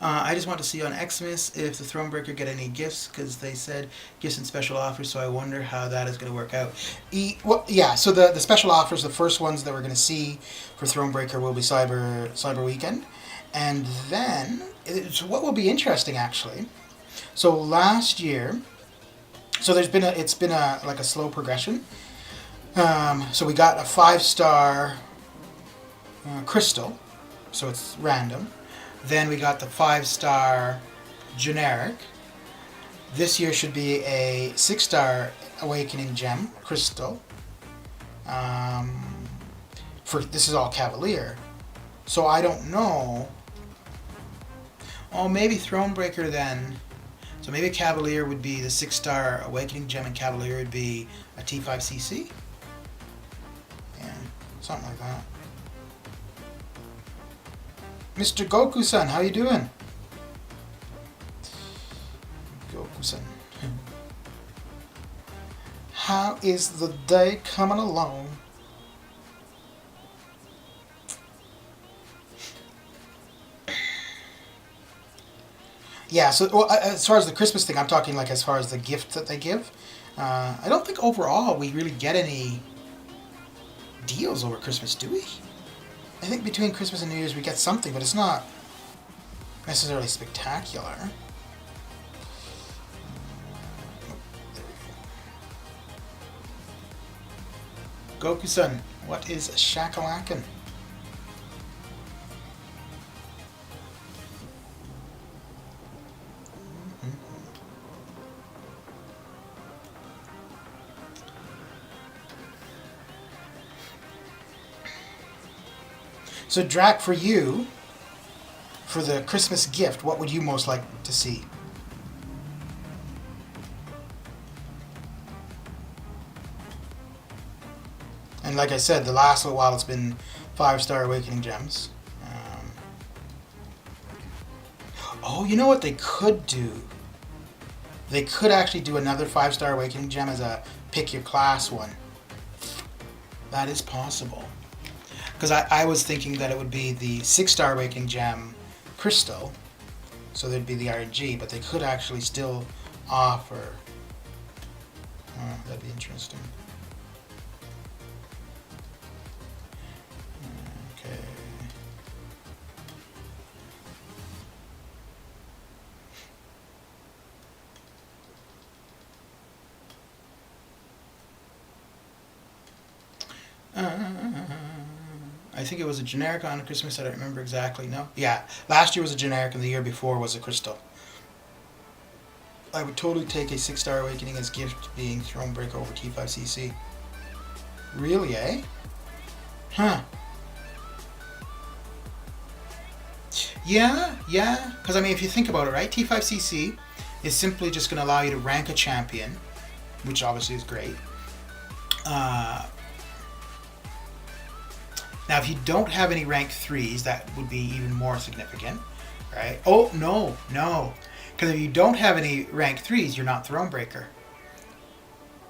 I just want to see on Xmas if the Thronebreaker get any gifts, because they said gifts and special offers, so I wonder how that is going to work out. So the special offers, the first ones that we're going to see for Thronebreaker will be Cyber Weekend. And then, what will be interesting actually, so last year, so it's been like a slow progression. So we got a 5-star crystal, so it's random. Then we got the 5-star generic. This year should be a 6-star Awakening Gem crystal. this is all Cavalier. So I don't know. Oh, maybe Thronebreaker then. So maybe Cavalier would be the 6-star Awakening Gem, and Cavalier would be a T5CC? Yeah, something like that. Mr. Goku-san, how you doing? Goku-san. How is the day coming along? Yeah, so well, as far as the Christmas thing, I'm talking like as far as the gift that they give. I don't think overall we really get any deals over Christmas, do we? I think between Christmas and New Year's we get something, but it's not necessarily spectacular. Goku-san, what is shakalakin? So Drac, for you, for the Christmas gift, what would you most like to see? And like I said, the last little while it's been 5-star Awakening Gems. Oh, you know what they could do? They could actually do another 5-star Awakening Gem as a pick your class one. That is possible. Because I was thinking that it would be the 6-star Awakening Gem Crystal. So there'd be the RNG, but they could actually still offer. That'd be interesting. Okay. I think it was a generic on Christmas. I don't remember exactly. No? Yeah. Last year was a generic and the year before was a crystal. I would totally take a 6-star Awakening as gift being Thronebreaker over T5CC. Really, eh? Huh. Yeah. Because, I mean, if you think about it, right? T5CC is simply just going to allow you to rank a champion, which obviously is great. Now, if you don't have any rank 3s, that would be even more significant, right? Oh, no. Because if you don't have any rank 3s, you're not Thronebreaker.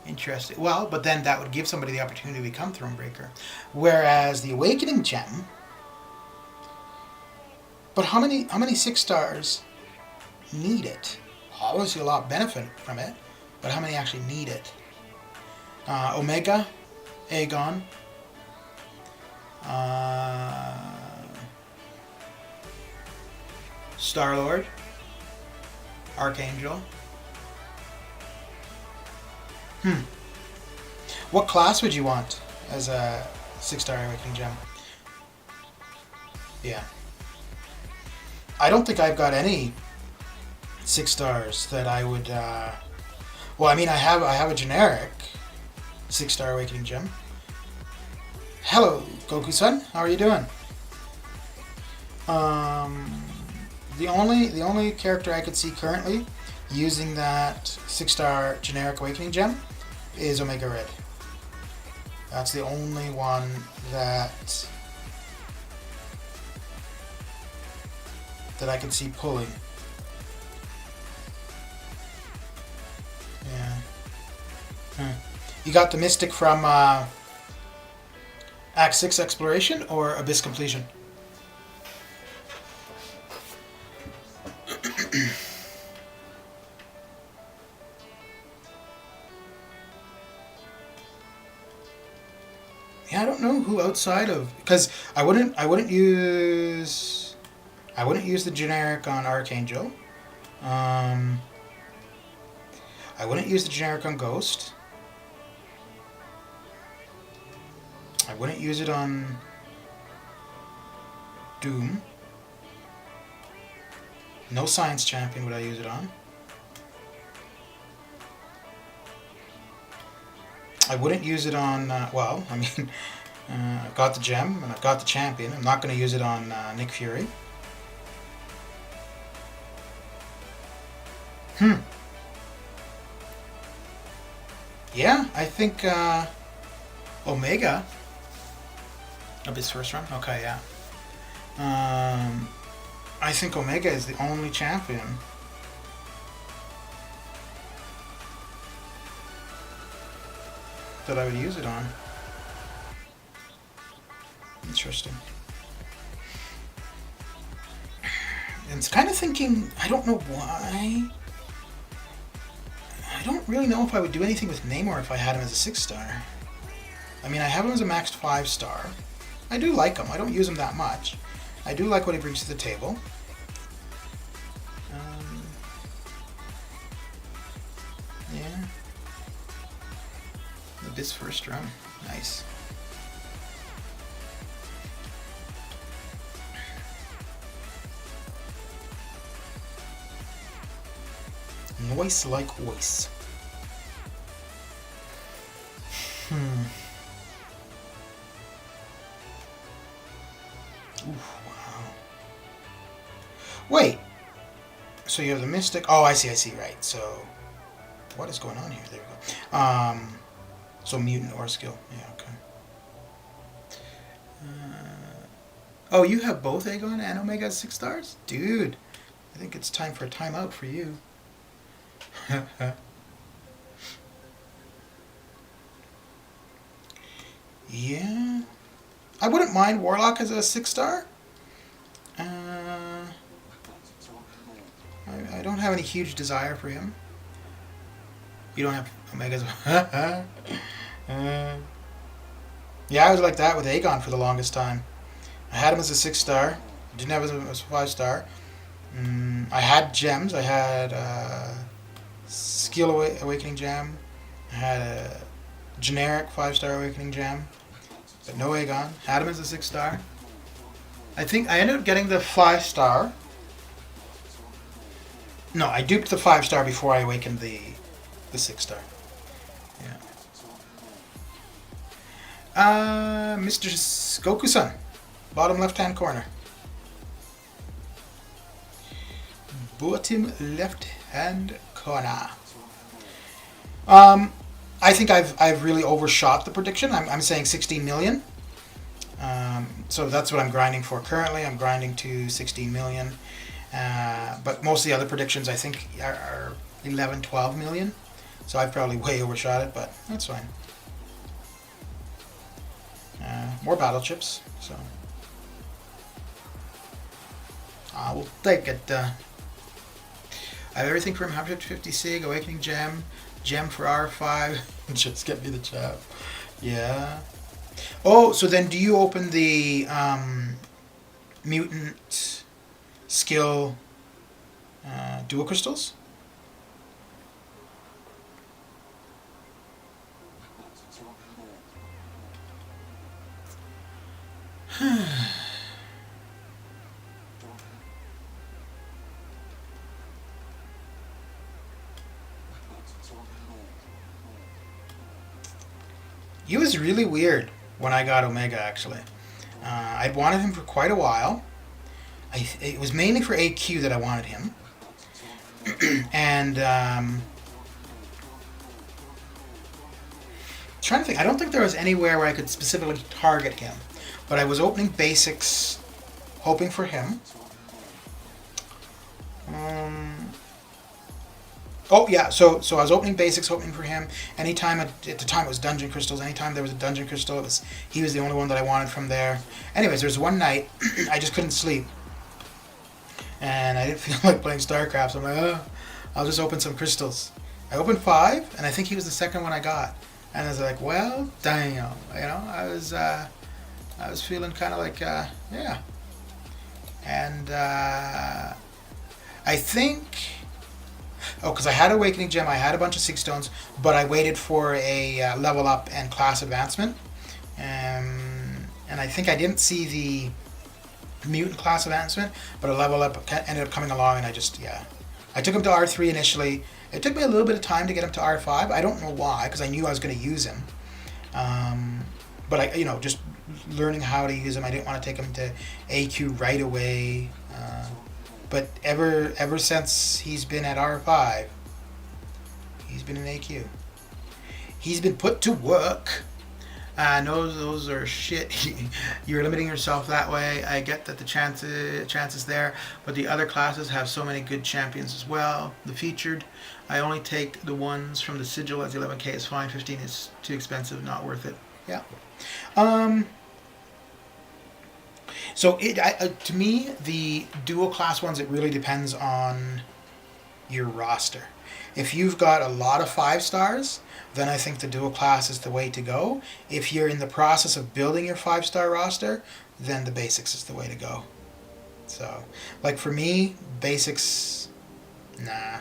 Interesting. Well, but then that would give somebody the opportunity to become Thronebreaker. Whereas the Awakening Gem... But how many 6-stars need it? Obviously a lot benefit from it, but how many actually need it? Omega, Aegon, Star-Lord, Archangel. What class would you want as a 6-star Awakening Gem? Yeah. I don't think I've got any 6 stars that I would. Well, I mean, I have a generic 6-star Awakening Gem. Hello, Goku-san. How are you doing? The only character I could see currently using that 6-star generic Awakening Gem is Omega Red. That's the only one that I could see pulling. Yeah. You got the Mystic from Act 6 Exploration or Abyss Completion? Yeah, I don't know who outside of, because I wouldn't use the generic on Archangel. I wouldn't use the generic on Ghost. I wouldn't use it on Doom. No Science Champion would I use it on. I wouldn't use it on, well, I mean, I've got the gem, and I've got the champion. I'm not going to use it on Nick Fury. Yeah, I think Omega. Of his first run? Okay, yeah. I think Omega is the only champion that I would use it on. Interesting. And it's kind of thinking, I don't know why. I don't really know if I would do anything with Namor if I had him as a 6-star. I mean, I have him as a maxed 5-star. I do like him. I don't use him that much. I do like what he brings to the table. Yeah. This first run. Nice. Noise like voice. Oof, wow. Wait. So you have the Mystic. Oh, I see, right. So, what is going on here? There we go. So mutant or skill. Yeah, okay. Oh, you have both Aegon and Omega as 6 stars? Dude, I think it's time for a timeout for you. Yeah. I wouldn't mind Warlock as a 6-star. I don't have any huge desire for him. You don't have Omegas. Yeah, I was like that with Aegon for the longest time. I had him as a 6-star. Didn't have him as a 5-star. I had gems. I had Skill Awakening Gem. I had a generic 5-star Awakening Gem. But no Aegon. Had him as a 6-star. I think I ended up getting the 5-star. No, I duped the 5-star before I awakened the 6-star. Yeah. Mr. Goku-san. Bottom left-hand corner. Bottom left-hand corner. I think I've really overshot the prediction. I'm saying 16 million. So that's what I'm grinding for currently. I'm grinding to 16 million. But most of the other predictions I think are 11, 12 million. So I've probably way overshot it, but that's fine. More battle chips, so I will take it. I have everything from 150 Sig, Awakening Gem, Gem for R5. Just get me the chap. Yeah. Oh, so then do you open the mutant skill dual crystals? He was really weird when I got Omega, actually. I'd wanted him for quite a while. It was mainly for AQ that I wanted him. And trying to think, I don't think there was anywhere where I could specifically target him. But I was opening basics, hoping for him. Oh yeah, so I was opening basics, hoping for him. Anytime at the time it was dungeon crystals. Anytime there was a dungeon crystal, he was the only one that I wanted from there. Anyways, there was one night I just couldn't sleep, and I didn't feel like playing StarCraft. So I'm like, I'll just open some crystals. I opened 5, and I think he was the second one I got. And I was like, well, damn, I was feeling kind of like, yeah. And I think. Oh, because I had Awakening Gem, I had a bunch of Sig Stones, but I waited for a level up and class advancement. And I think I didn't see the Mutant class advancement, but a level up ended up coming along, and I just, yeah. I took him to R3 initially. It took me a little bit of time to get him to R5. I don't know why, because I knew I was going to use him. But I, just learning how to use him. I didn't want to take him to AQ right away. But ever since he's been at R5, he's been in AQ. He's been put to work. No, those are shit. You're limiting yourself that way. I get that the chances there, but the other classes have so many good champions as well. The featured, I only take the ones from the sigil, as the 11k is fine. 15 is too expensive, not worth it. Yeah. So to me, the dual class ones, it really depends on your roster. If you've got a lot of 5 stars, then I think the dual class is the way to go. If you're in the process of building your 5-star roster, then the basics is the way to go. So, like for me, basics, nah.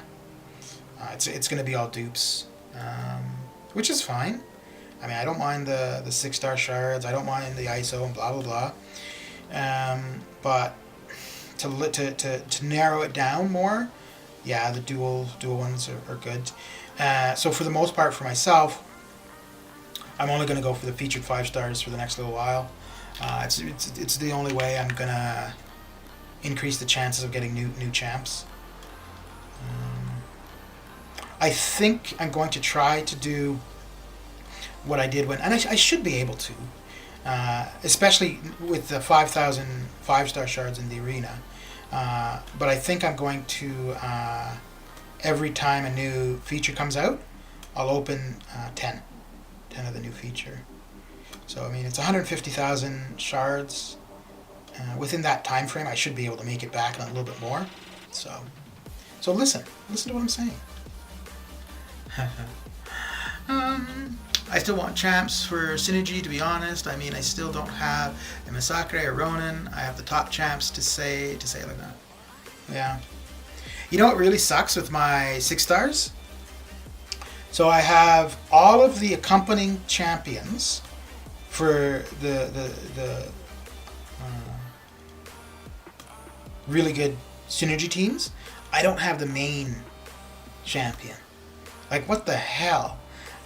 It's going to be all dupes, which is fine. I mean, I don't mind the 6-star shards. I don't mind the ISO and blah blah blah. But to narrow it down more, yeah, the dual ones are good. So for the most part, for myself, I'm only going to go for the featured 5 stars for the next little while. It's the only way I'm going to increase the chances of getting new champs. I think I'm going to try to do what I did when, and I should be able to, especially with the 5,000 5-star shards in the arena. But I think I'm going to, every time a new feature comes out, I'll open 10 of the new feature. So I mean, it's 150,000 shards. Within that time frame, I should be able to make it back and a little bit more. So listen to what I'm saying. I still want champs for Synergy, to be honest. I mean, I still don't have a Masakre or Ronin. I have the top champs to say it like that. Yeah. You know what really sucks with my 6 stars? So I have all of the accompanying champions for the really good Synergy teams. I don't have the main champion. Like, what the hell?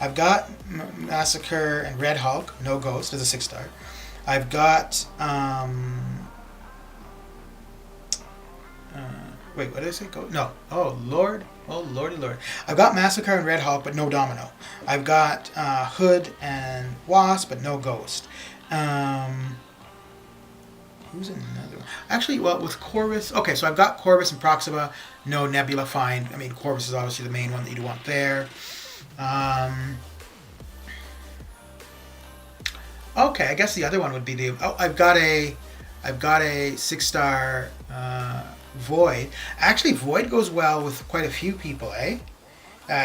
I've got Massacre and Red Hulk, no Ghost, as a 6-star. I've got, wait, what did I say? No. Oh, Lord. Oh, Lordy Lord. I've got Massacre and Red Hulk, but no Domino. I've got Hood and Wasp, but no Ghost. Who's another one? Actually, well, with Corvus... Okay, so I've got Corvus and Proxima, no Nebula, fine. I mean, Corvus is obviously the main one that you'd want there. Okay, I guess the other one would be the... Oh, I've got a 6-star Void. Actually, Void goes well with quite a few people, eh?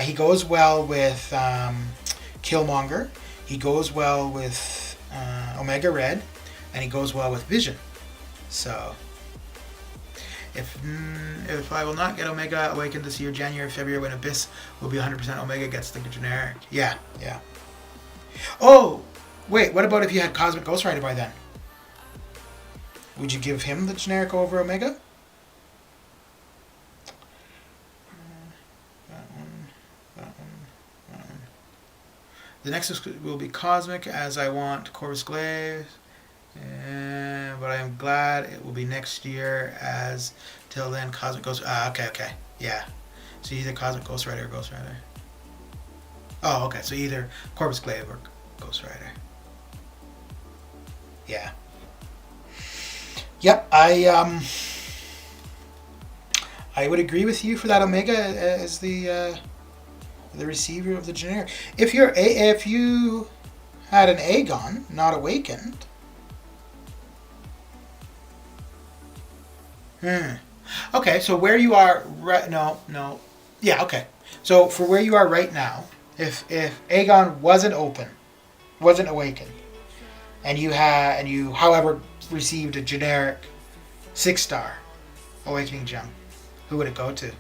He goes well with Killmonger. He goes well with Omega Red. And he goes well with Vision. So... If I will not get Omega Awakened this year, January, February, when Abyss will be 100% Omega gets the generic. Yeah. Oh, wait, what about if you had Cosmic Ghost Rider by then? Would you give him the generic over Omega? That one. The next will be Cosmic, as I want Corvus Glaive. But I am glad it will be next year, as till then Cosmic Ghost... okay. Yeah. So either Cosmic Ghost Rider or Ghost Rider. Oh, okay. So either Corvus Glaive or Ghost Rider. Yeah. Yep, I would agree with you for that Omega as the receiver of the generic. If you had an Aegon, not Awakened... Okay, so where you are right... No. Yeah, okay. So for where you are right now, if Aegon wasn't awakened, and you however received a generic 6-star Awakening Gem, who would it go to?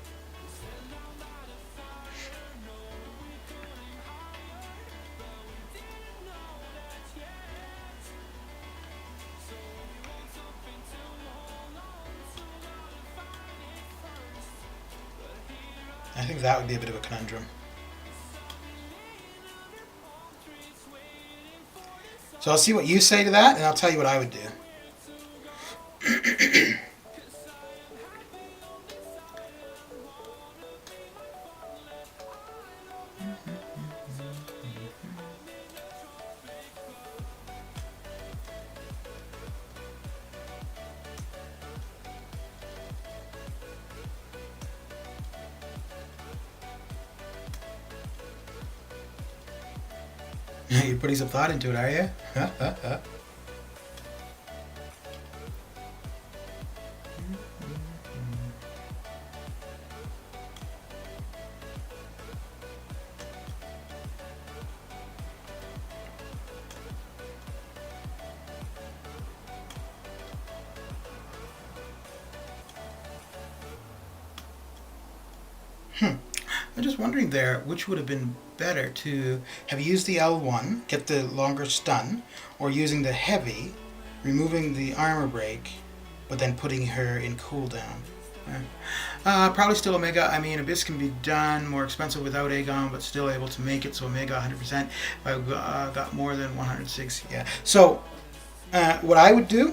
I think that would be a bit of a conundrum. So I'll see what you say to that, and I'll tell you what I would do. You're putting some thought into it, are you? I'm just wondering there, which would have been better to have used the L1, get the longer stun, or using the heavy, removing the armor break, but then putting her in cooldown. Probably still Omega. I mean, Abyss can be done more expensive without Aegon, but still able to make it. So Omega 100%. If I got more than 106, yeah. So what I would do,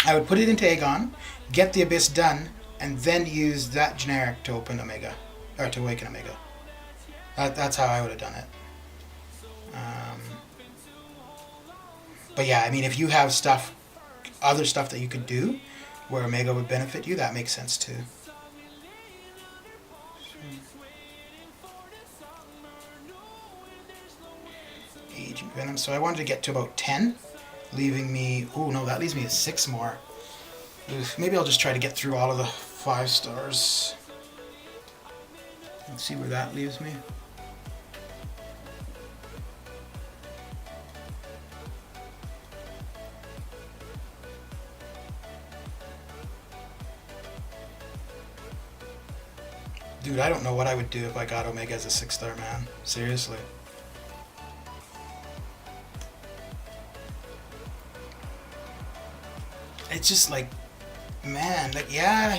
I would put it into Aegon, get the Abyss done, and then use that generic to open Omega, or to awaken Omega. That's how I would have done it. But yeah, I mean, if you have stuff, other stuff that you could do, where Omega would benefit you, that makes sense too. Agent Venom. So I wanted to get to about 10, leaving me. Oh no, that leaves me at 6 more. Oof, maybe I'll just try to get through all of the 5 stars. Let's see where that leaves me. Dude, I don't know what I would do if I got Omega as a 6-star, man. Seriously. It's just like, man, like, yeah,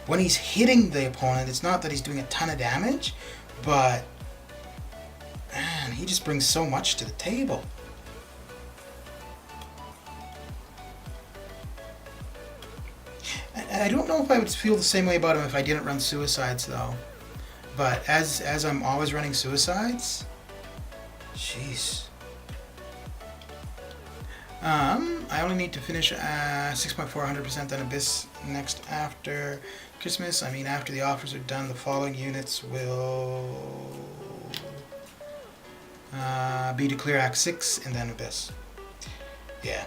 when he's hitting the opponent, it's not that he's doing a ton of damage, but man, he just brings so much to the table. I don't know if I would feel the same way about him if I didn't run Suicides, though. But as I'm always running Suicides, jeez. I only need to finish 6.400% on Abyss next after Christmas. I mean, after the offers are done, the following units will be to clear Act 6 and then Abyss. Yeah.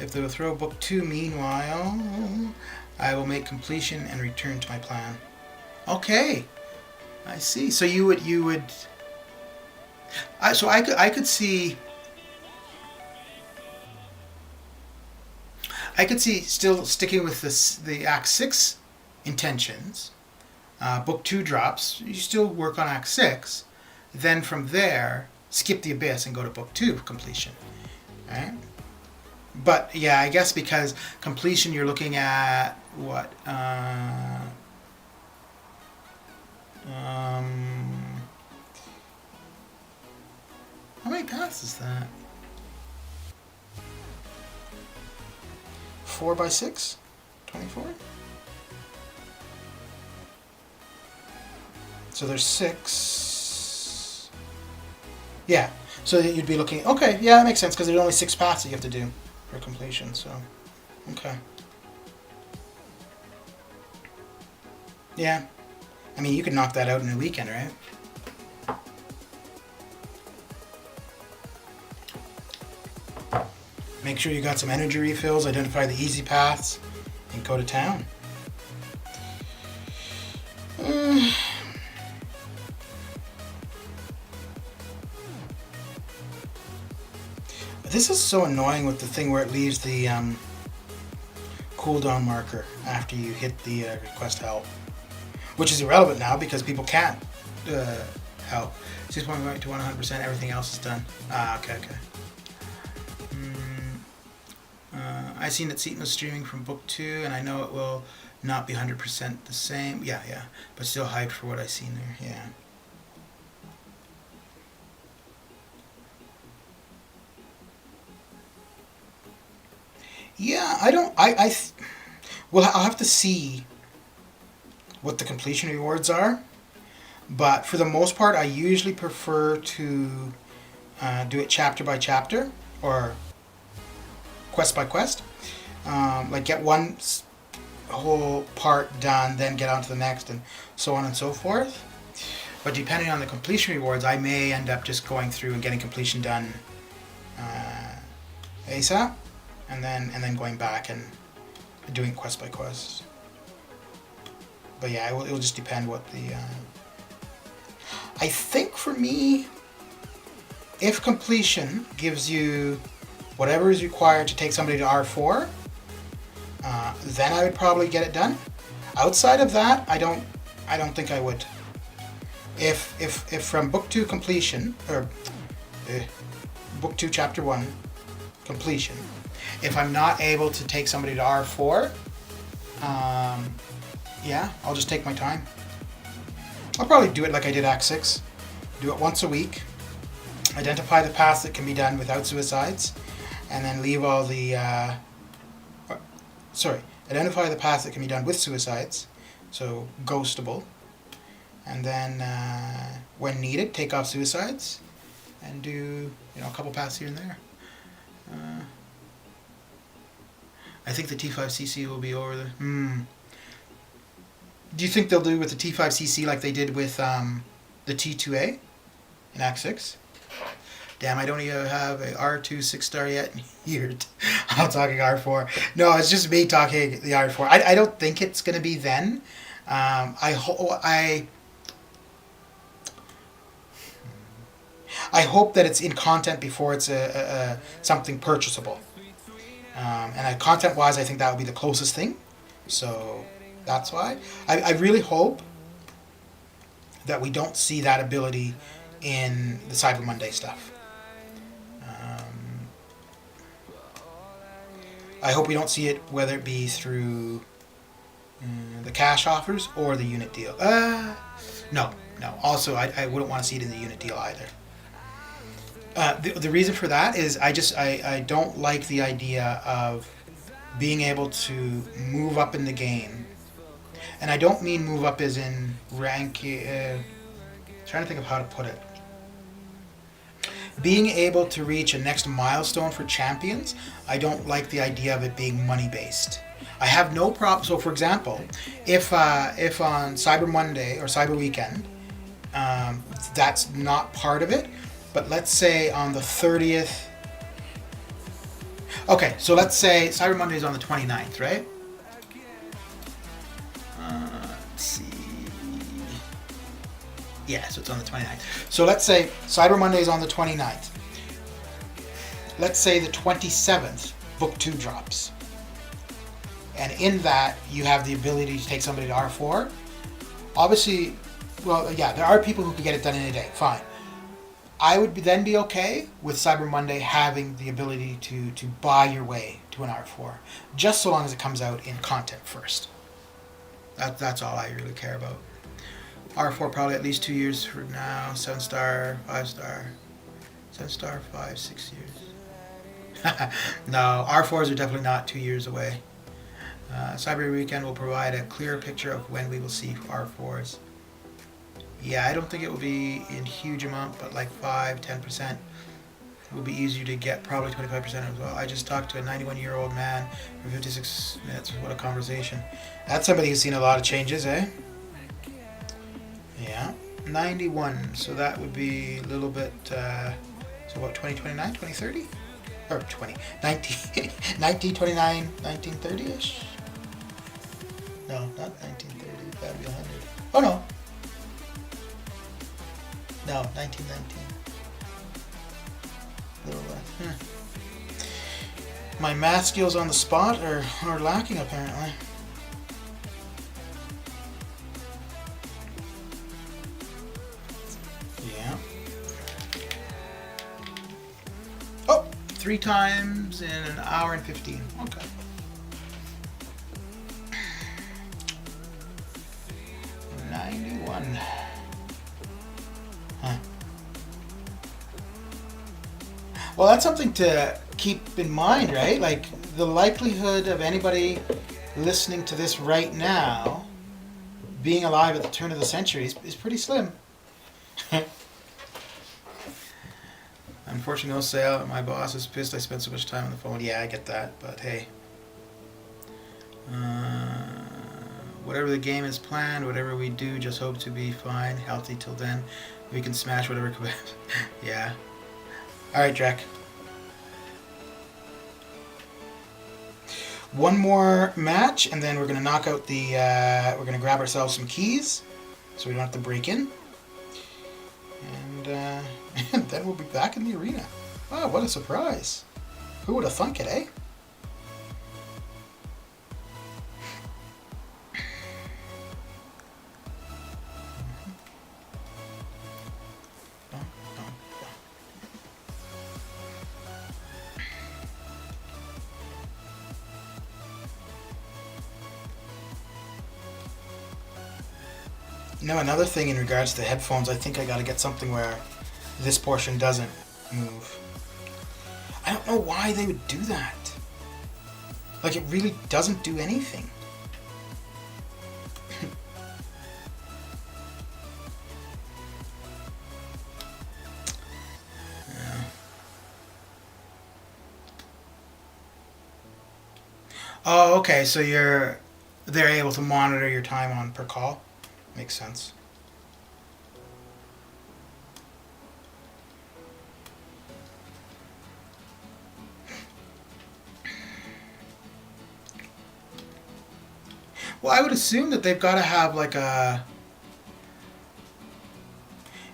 If they will throw Book 2 meanwhile, I will make completion and return to my plan. Okay, I see. So you would. So I could see. I could see still sticking with the Act 6 intentions. Book 2 drops. You still work on Act 6. Then from there, skip the Abyss and go to Book 2 completion. Right? But yeah, I guess because completion, you're looking at what? How many paths is that? 4 by 6? 24? So there's 6. Yeah. So you'd be looking. Okay, yeah, that makes sense because there's only 6 paths that you have to do for completion. So, okay. Yeah. I mean, you could knock that out in a weekend, right? Make sure you got some energy refills, identify the easy paths, and go to town. This is so annoying with the thing where it leaves the cooldown marker after you hit the request help, which is irrelevant now because people can't help. 6.1 to 100%, everything else is done. Okay. I seen that Seaton was streaming from Book 2, and I know it will not be 100% the same. Yeah, but still hyped for what I seen there. Yeah. Yeah, I don't. Well, I'll have to see what the completion rewards are, but for the most part, I usually prefer to do it chapter by chapter or quest by quest. Like get one whole part done, then get on to the next, and so on and so forth. But depending on the completion rewards, I may end up just going through and getting completion done ASAP, and then going back and doing quest by quest. But yeah, it will just depend what the. I think for me, if completion gives you whatever is required to take somebody to R4, then I would probably get it done. Outside of that, I don't think I would. If from book 2 completion, or book 2 chapter 1 completion, if I'm not able to take somebody to R4, yeah, I'll just take my time. I'll probably do it like I did Act 6. Do it once a week. Identify the paths that can be done without suicides, and then leave all the... identify the paths that can be done with suicides, so ghostable, and then when needed, take off suicides, and do a couple paths here and there. I think the T5CC will be over the... Do you think they'll do with the T5CC like they did with the T2A in Act 6? Damn, I don't even have a R2 6-star yet. I'm talking R4. No, it's just me talking the R4. I don't think it's going to be then. I hope that it's in content before it's something purchasable. And content-wise, I think that would be the closest thing. So that's why. I really hope that we don't see that ability in the Cyber Monday stuff. I hope we don't see it, whether it be through the cash offers or the unit deal. No. Also, I wouldn't want to see it in the unit deal either. The reason for that is I don't like the idea of being able to move up in the game. And I don't mean move up as in rank... trying to think of how to put it. Being able to reach a next milestone for champions, I don't like the idea of it being money-based. I have no problem... So, for example, if on Cyber Monday or Cyber Weekend, that's not part of it, but let's say on the 30th... Okay, so let's say Cyber Monday is on the 29th, right? Let's see... Yeah, so it's on the 29th. So let's say Cyber Monday is on the 29th. Let's say the 27th, Book 2 drops. And in that, you have the ability to take somebody to R4. Obviously, well, yeah, there are people who can get it done in a day. Fine. I would then be okay with Cyber Monday having the ability to buy your way to an R4. Just so long as it comes out in content first. That's all I really care about. R4 probably at least 2 years from now. 7-star, 5-star. 7-star, 5, 6 years. No, R4s are definitely not 2 years away. Cyber Weekend will provide a clearer picture of when we will see R4s. Yeah, I don't think it will be in huge amount, but like 5, 10%. It will be easier to get, probably 25% as well. I just talked to a 91-year-old man for 56 minutes. What a conversation. That's somebody who's seen a lot of changes, eh? Yeah, 91, so that would be a little bit, so what, 2029, 2030? Or 1929, 1930-ish? No, not 1930, that would be 100. Oh no! No, 1919. A little less. My math skills on the spot are lacking apparently. Yeah. Oh, 3 times in an hour and 15. Okay. Huh. Well, that's something to keep in mind, right? Like, the likelihood of anybody listening to this right now being alive at the turn of the century is pretty slim. Unfortunately, no sale. My boss is pissed I spent so much time on the phone. Yeah, I get that, but hey. Whatever the game is planned, whatever we do, just hope to be fine, healthy till then. We can smash whatever. Yeah. All right, Jack. One more match, and then we're gonna knock out the. We're gonna grab ourselves some keys, so we don't have to break in. And and then we'll be back in the arena. Wow, what a surprise! Who would have thunk it, eh? Now, another thing in regards to headphones, I think I gotta get something where this portion doesn't move. I don't know why they would do that. Like, it really doesn't do anything. Yeah. Oh, okay, so they're able to monitor your time on per call. Makes sense. Well, I would assume that they've got to have like a...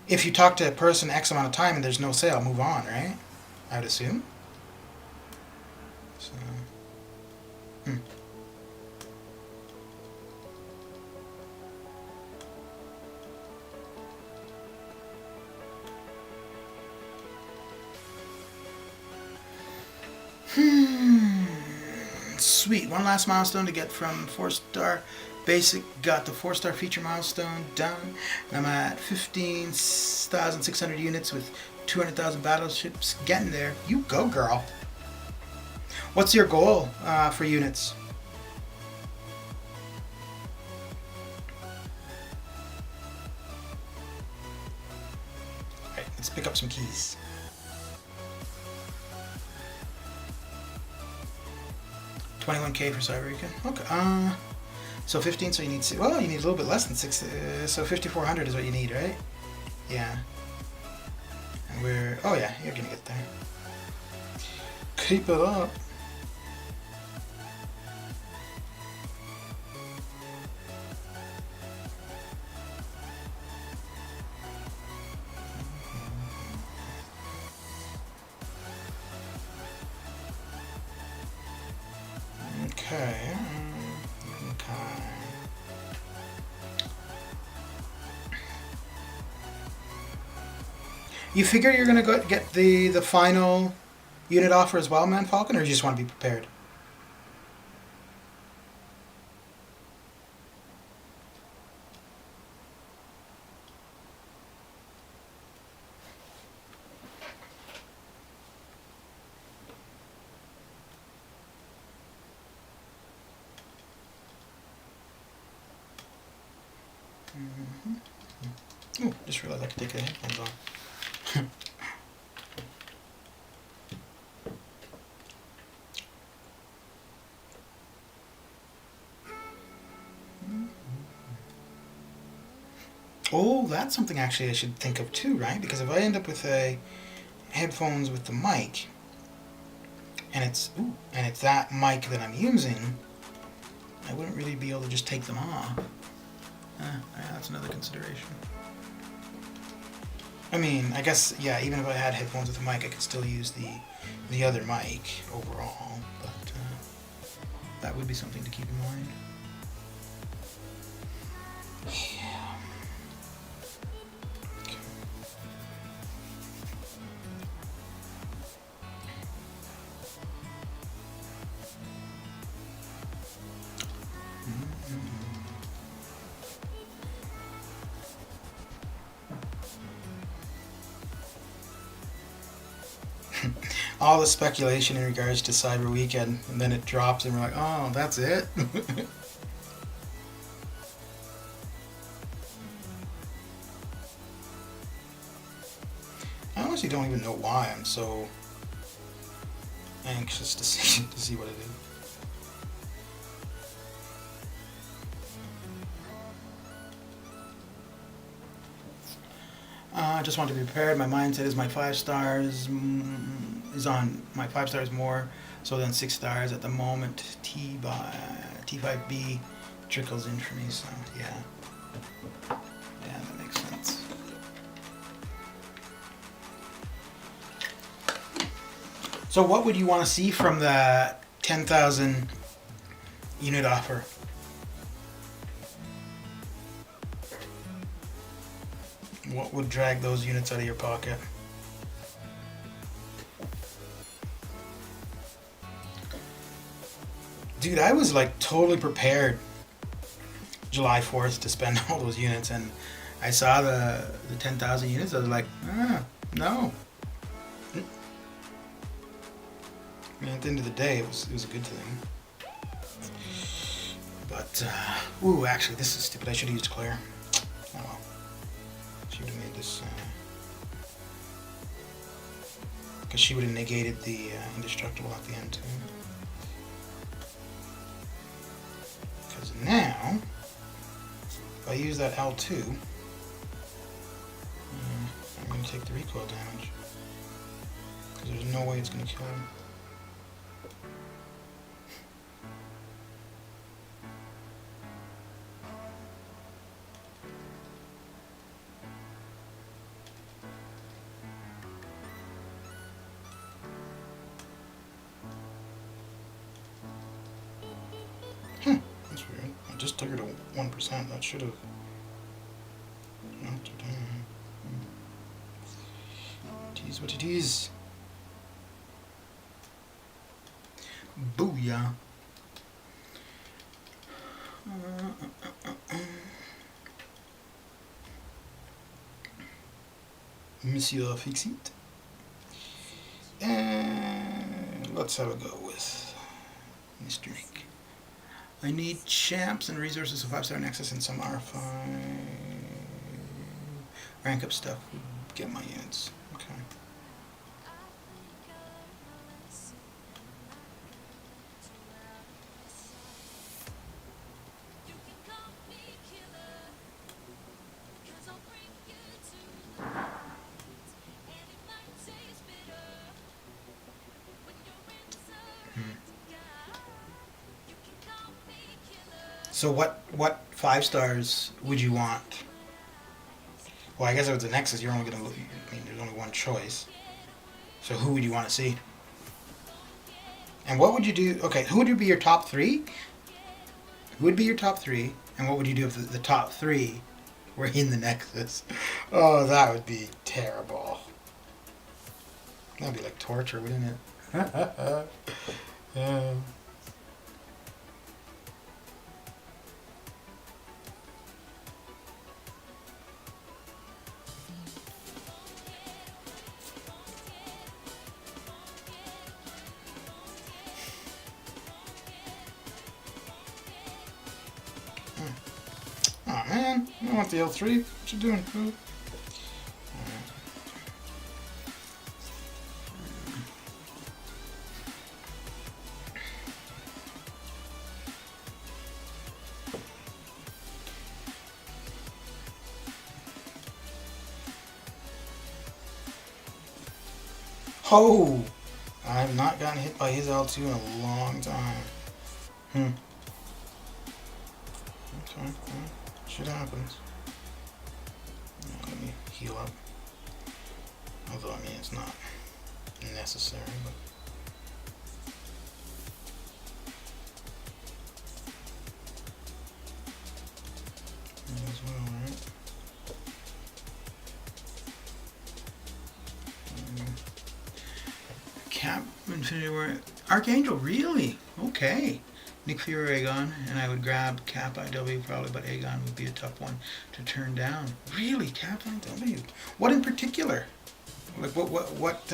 If you talk to a person X amount of time and there's no sale, move on, right? I would assume. So... Sweet. One last milestone to get from 4-star basic. Got the 4-star feature milestone done. I'm at 15,600 units with 200,000 battleships. Getting there. You go, girl. What's your goal for units? Alright, let's pick up some keys. $21K for Cyberika. Okay. So 15. So you need. Well, you need a little bit less than 6. So 5,400 is what you need, right? Yeah. And we're. Oh yeah, you're gonna get there. Keep it up. Okay. You figure you're gonna go get the final unit offer as well, Man Falcon, or you just want to be prepared? Oh, just realized I could take the headphones off. Oh, that's something actually I should think of too, right? Because if I end up with a headphones with the mic, and it's that mic that I'm using, I wouldn't really be able to just take them off. Yeah, that's another consideration. I mean, I guess, yeah, even if I had headphones with a mic, I could still use the other mic overall, but that would be something to keep in mind. Yeah. Okay. all the speculation in regards to Cyber Weekend, and then it drops, and we're like, oh, that's it? I honestly don't even know why I'm so anxious to see what it is. I just want to be prepared. My mindset is my 5 stars is on my 5 stars more so than 6 stars at the moment. T5B trickles in for me, so yeah. Yeah, that makes sense. So what would you want to see from the 10,000 unit offer? What would drag those units out of your pocket? Dude, I was like totally prepared July 4th to spend all those units, and I saw the 10,000 units. I was like, no. I mean, at the end of the day, it was a good thing. But, ooh, actually, this is stupid. I should have used Claire. Oh well. She would have made this, because she would have negated the indestructible at the end too. Because now, if I use that L2, I'm going to take the recoil damage. Because there's no way it's going to kill him. That's weird. I just took her to 1%. That should have. Tease what it is. Booyah. Monsieur Fixit. And let's have a go with Mr. Nick. I need champs and resources, so 5-star nexus and some R5. Rank up stuff would get my units. Okay. So what 5 stars would you want? Well, I guess if it's a Nexus, you're only gonna look. I mean, there's only one choice. So who would you want to see? And what would you do? Okay, who would be your top 3? Who would be your top 3? And what would you do if the top 3 were in the Nexus? Oh, that would be terrible. That'd be like torture, wouldn't it? Yeah. Oh man, I want the L3. What you doing, fool? Oh! I've not gotten hit by his L2 in a long time. Okay, well, shit happens. Let me heal up. Although, I mean, it's not necessary, but... as well, right? Cap Infinity War Archangel, really? Okay. Nick Fury Aegon, and I would grab Cap IW probably, but Aegon would be a tough one to turn down. Really, Cap IW? What in particular? Like what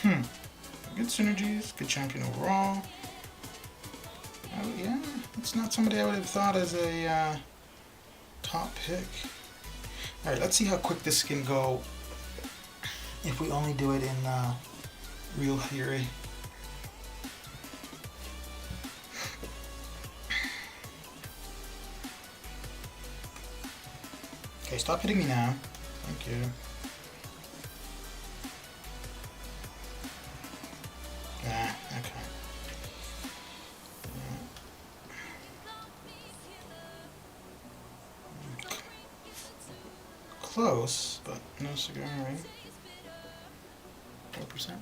Good synergies, good champion overall. Yeah, it's not somebody I would have thought as a top pick. Alright, let's see how quick this can go if we only do it in Real Fury. Okay, stop hitting me now. Thank you. Okay. Close, but no cigar, right? 4%.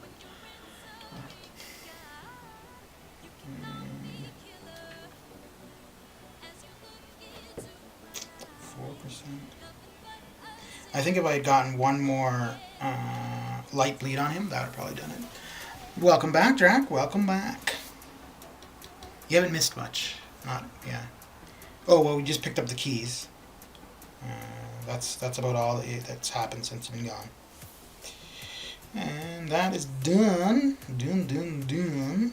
4%. I think if I had gotten one more light bleed on him, that would have probably done it. Welcome back, Drac. Welcome back. You haven't missed much. Not, yeah. Oh, well, we just picked up the keys. That's about all that's happened since you've been gone. And that is done. Done.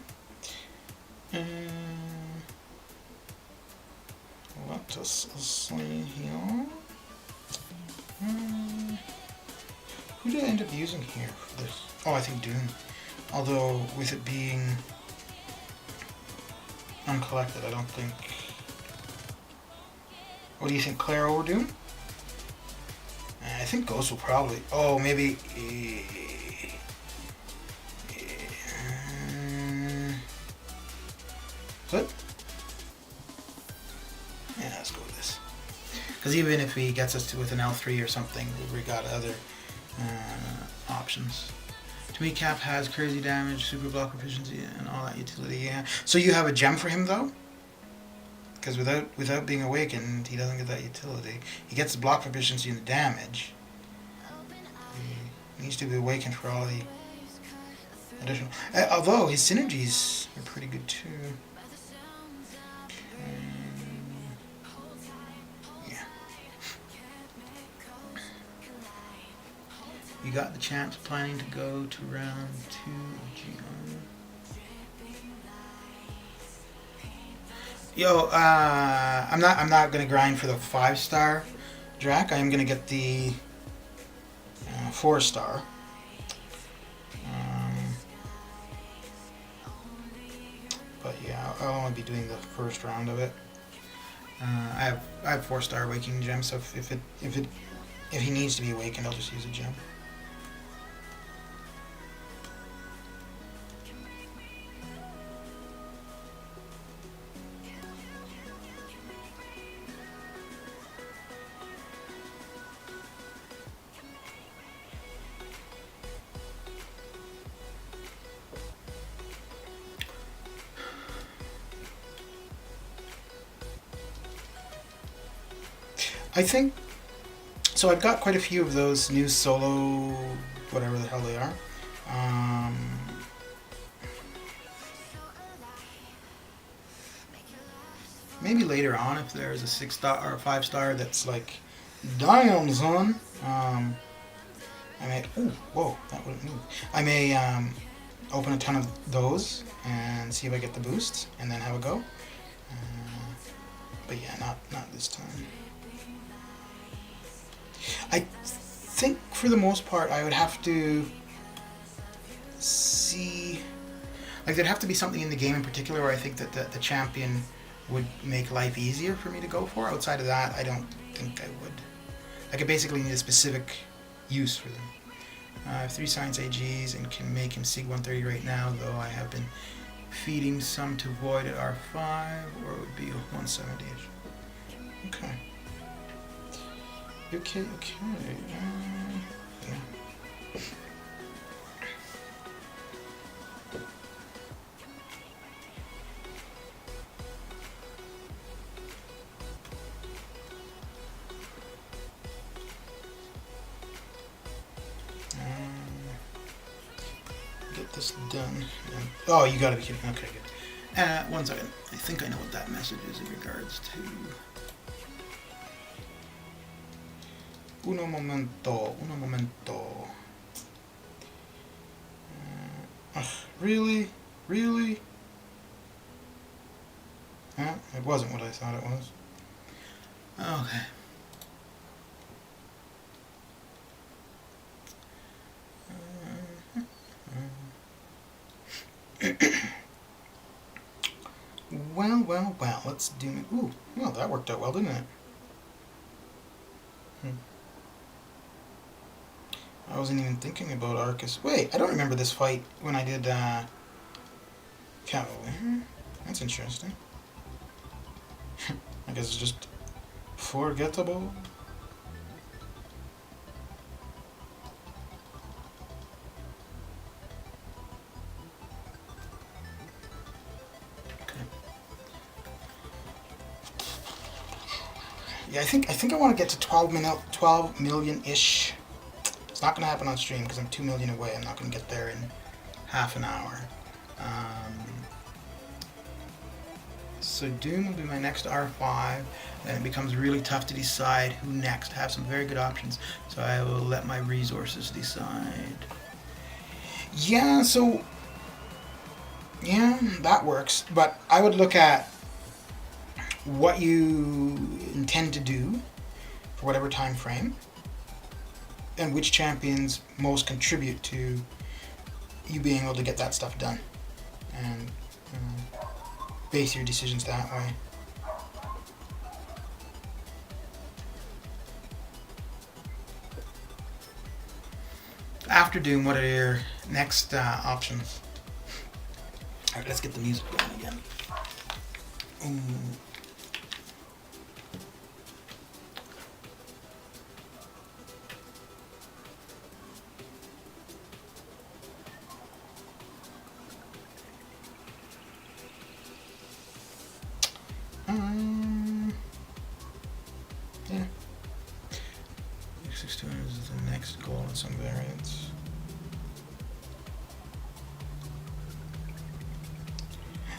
Let us see here. Who did I end up using here for this? Oh, I think Doom. Although, with it being uncollected, I don't think... What do you think, Claire over Doom? I think Ghost will probably... Oh, maybe... What? Yeah, let's go with this. Because even if he gets us to with an L3 or something, we got other options. To me, Cap has crazy damage, super block proficiency, and all that utility. Yeah. So you have a gem for him though? Because without being awakened, he doesn't get that utility. He gets the block proficiency and the damage. He needs to be awakened for all the additional. Although his synergies are pretty good too. Yeah. You got the chance planning to go to round 2 of G1. Yo, I'm not gonna grind for the 5-star Drac. I am gonna get the 4-star. But yeah, I'll only be doing the first round of it. I have 4-star awakening gem, so if he needs to be awakened, I'll just use a gem. I think, so I've got quite a few of those new solo, whatever the hell they are. Maybe later on if there's a 6-star or a 5-star that's like, damn son. I may, ooh, whoa, that wouldn't move. I may open a ton of those and see if I get the boosts and then have a go. But yeah, not this time. I think for the most part I would have to see, like there'd have to be something in the game in particular where I think that the champion would make life easier for me to go for. Outside of that, I don't think I would. I could basically need a specific use for them. I have 3 science AGs and can make him SIG 130 right now, though I have been feeding some to Void at R5, or it would be 170-ish. Okay. Okay. Yeah. Get this done. Oh, you gotta be kidding. Okay, good. 1 second. I think I know what that message is in regards to. Uno momento. Really? Really? Huh? It wasn't what I thought it was. Okay. Well, let's do... Ooh, well, that worked out well, didn't it? I wasn't even thinking about Arcus. Wait, I don't remember this fight when I did, Cavalry. That's interesting. I guess it's just forgettable. Yeah, I think I want to get to 12 million-ish. It's not going to happen on stream because I'm 2 million away. I'm not going to get there in half an hour. So Doom will be my next R5. Then it becomes really tough to decide who next. I have some very good options, so I will let my resources decide. Yeah, so... yeah, that works. But I would look at what you intend to do for whatever time frame and which champions most contribute to you being able to get that stuff done, and base your decisions that way. After Doom, what are your next options? Alright, let's get the music going again. Ooh. Yeah. X62 is the next goal in some variants.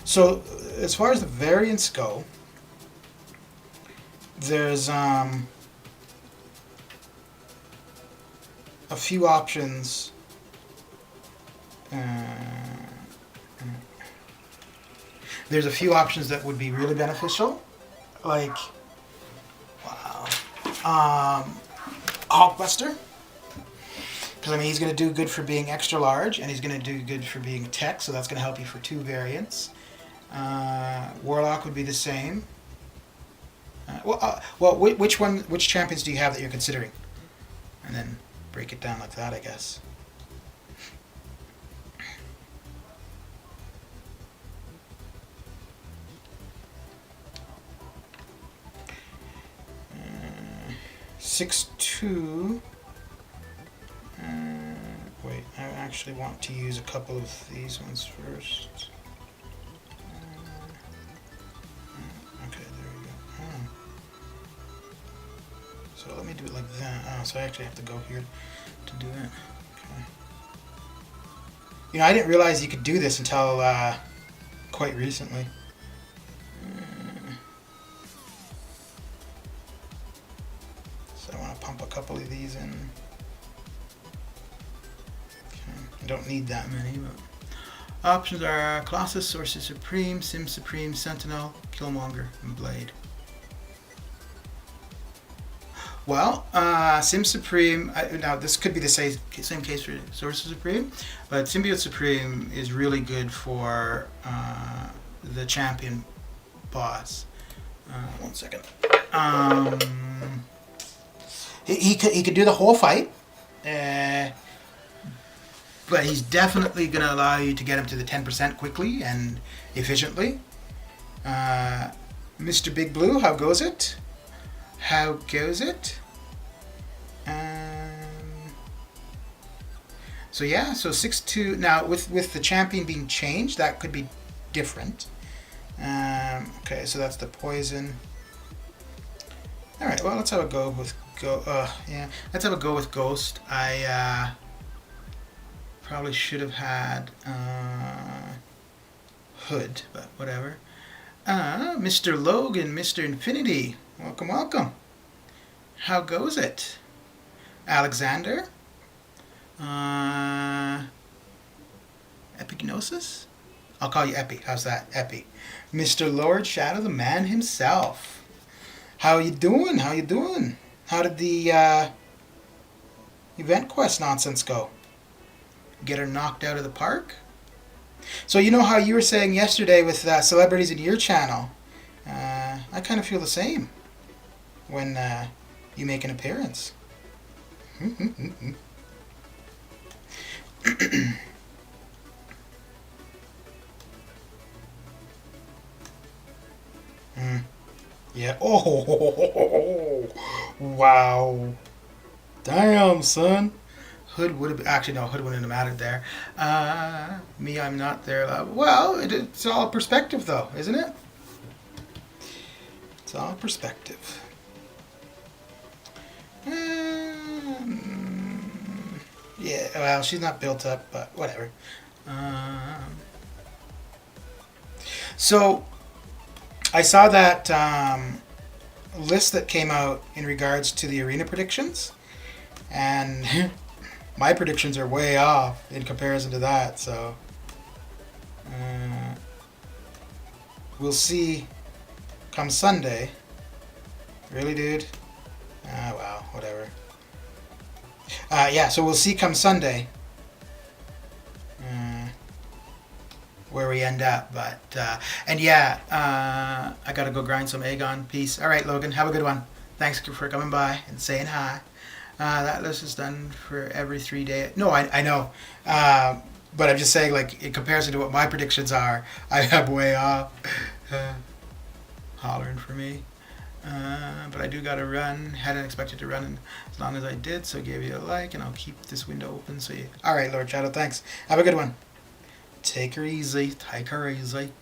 So, as far as the variants go, there's a few options. There's a few options that would be really beneficial, like Hulkbuster, because I mean he's going to do good for being extra large, and he's going to do good for being tech, so that's going to help you for 2 variants. Warlock would be the same. Which champions do you have that you're considering? And then break it down like that, I guess. Six two. Wait, I actually want to use a couple of these ones first. Okay, there we go. So let me do it like that. So I actually have to go here to do it. Okay. You know, I didn't realize you could do this until quite recently. So I want to pump a couple of these in. Okay. I don't need that many, but options are Colossus, Sorcerer Supreme, Sim Supreme, Sentinel, Killmonger, and Blade. Well, Sim Supreme, now this could be the same case for Sorcerer Supreme, but Symbiote Supreme is really good for the champion boss. One second. He could do the whole fight, but he's definitely going to allow you to get him to the 10% quickly and efficiently. Mr. Big Blue, how goes it? How goes it? So yeah, so 6-2. Now with the champion being changed, that could be different. Okay, so that's the poison. All right, well let's have a go with let's have a go with Ghost. I probably should have had Hood, but whatever. Mr. Logan, Mr. Infinity, welcome, welcome. How goes it? Alexander? Epignosis? I'll call you Epi. How's that? Epi. Mr. Lord Shadow, the man himself. How you doing? How you doing? How did the event quest nonsense go? Get her knocked out of the park? So you know how you were saying yesterday with celebrities in your channel? I kind of feel the same when you make an appearance. Yeah. Oh, wow. Damn, son. Hood would have actually no. Hood wouldn't have mattered there. Me, I'm not there. Well, it's all perspective, though, isn't it? It's all perspective. Yeah. Well, she's not built up, but whatever. So I saw that list that came out in regards to the arena predictions, and my predictions are way off in comparison to that. So we'll see come Sunday. Really, dude? Wow, whatever. Yeah, so we'll see come Sunday where we end up. But and yeah, I gotta go grind some Aegon. Peace. All right, Logan, have a good one. Thanks for coming by and saying hi. That list is done for every 3 days. No, I know. But I'm just saying, like, in comparison to what my predictions are, I am way off. Hollering for me. But I do gotta run. Hadn't expected to run as long as I did, so I gave you a like, and I'll keep this window open so you... Alright, Lord Shadow, thanks. Have a good one. Take her easy. Take her easy.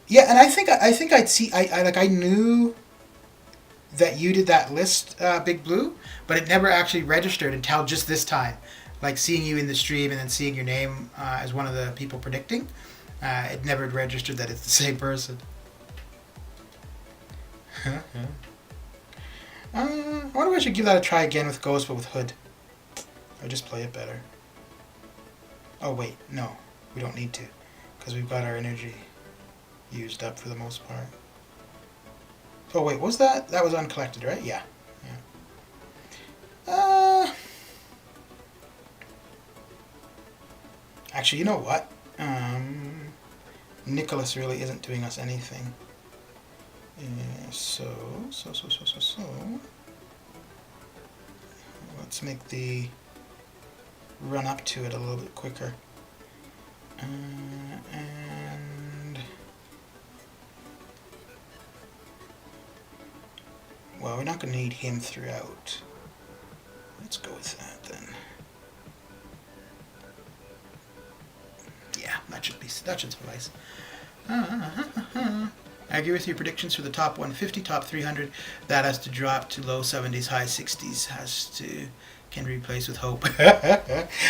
Yeah, and I think I'd see... I knew that you did that list, Big Blue, but it never actually registered until just this time. Like seeing you in the stream and then seeing your name as one of the people predicting, it never registered that it's the same person. I wonder if I should give that a try again with Ghost, but with Hood. Or just play it better. Oh wait, no, we don't need to, because we've got our energy used up for the most part. Oh wait, was that? That was uncollected, right? Yeah. Actually, you know what? Nicholas really isn't doing us anything. So. Let's make the run up to it a little bit quicker. And well, we're not going to need him throughout. Let's go with that then. Yeah, that should suffice. I agree with your predictions for the top 150, top 300. That has to drop to low 70s, high 60s. Can be replaced with hope.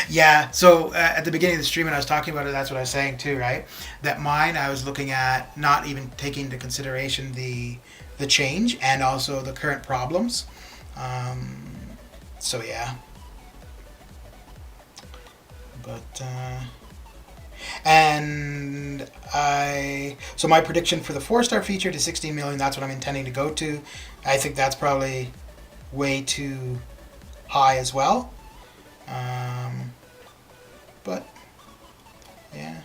Yeah, so at the beginning of the stream when I was talking about it, that's what I was saying too, right? That mine, I was looking at not even taking into consideration the change and also the current problems. So yeah. But and so my prediction for the 4-star feature to 16 million, that's what I'm intending to go to. I think that's probably way too high as well. But yeah,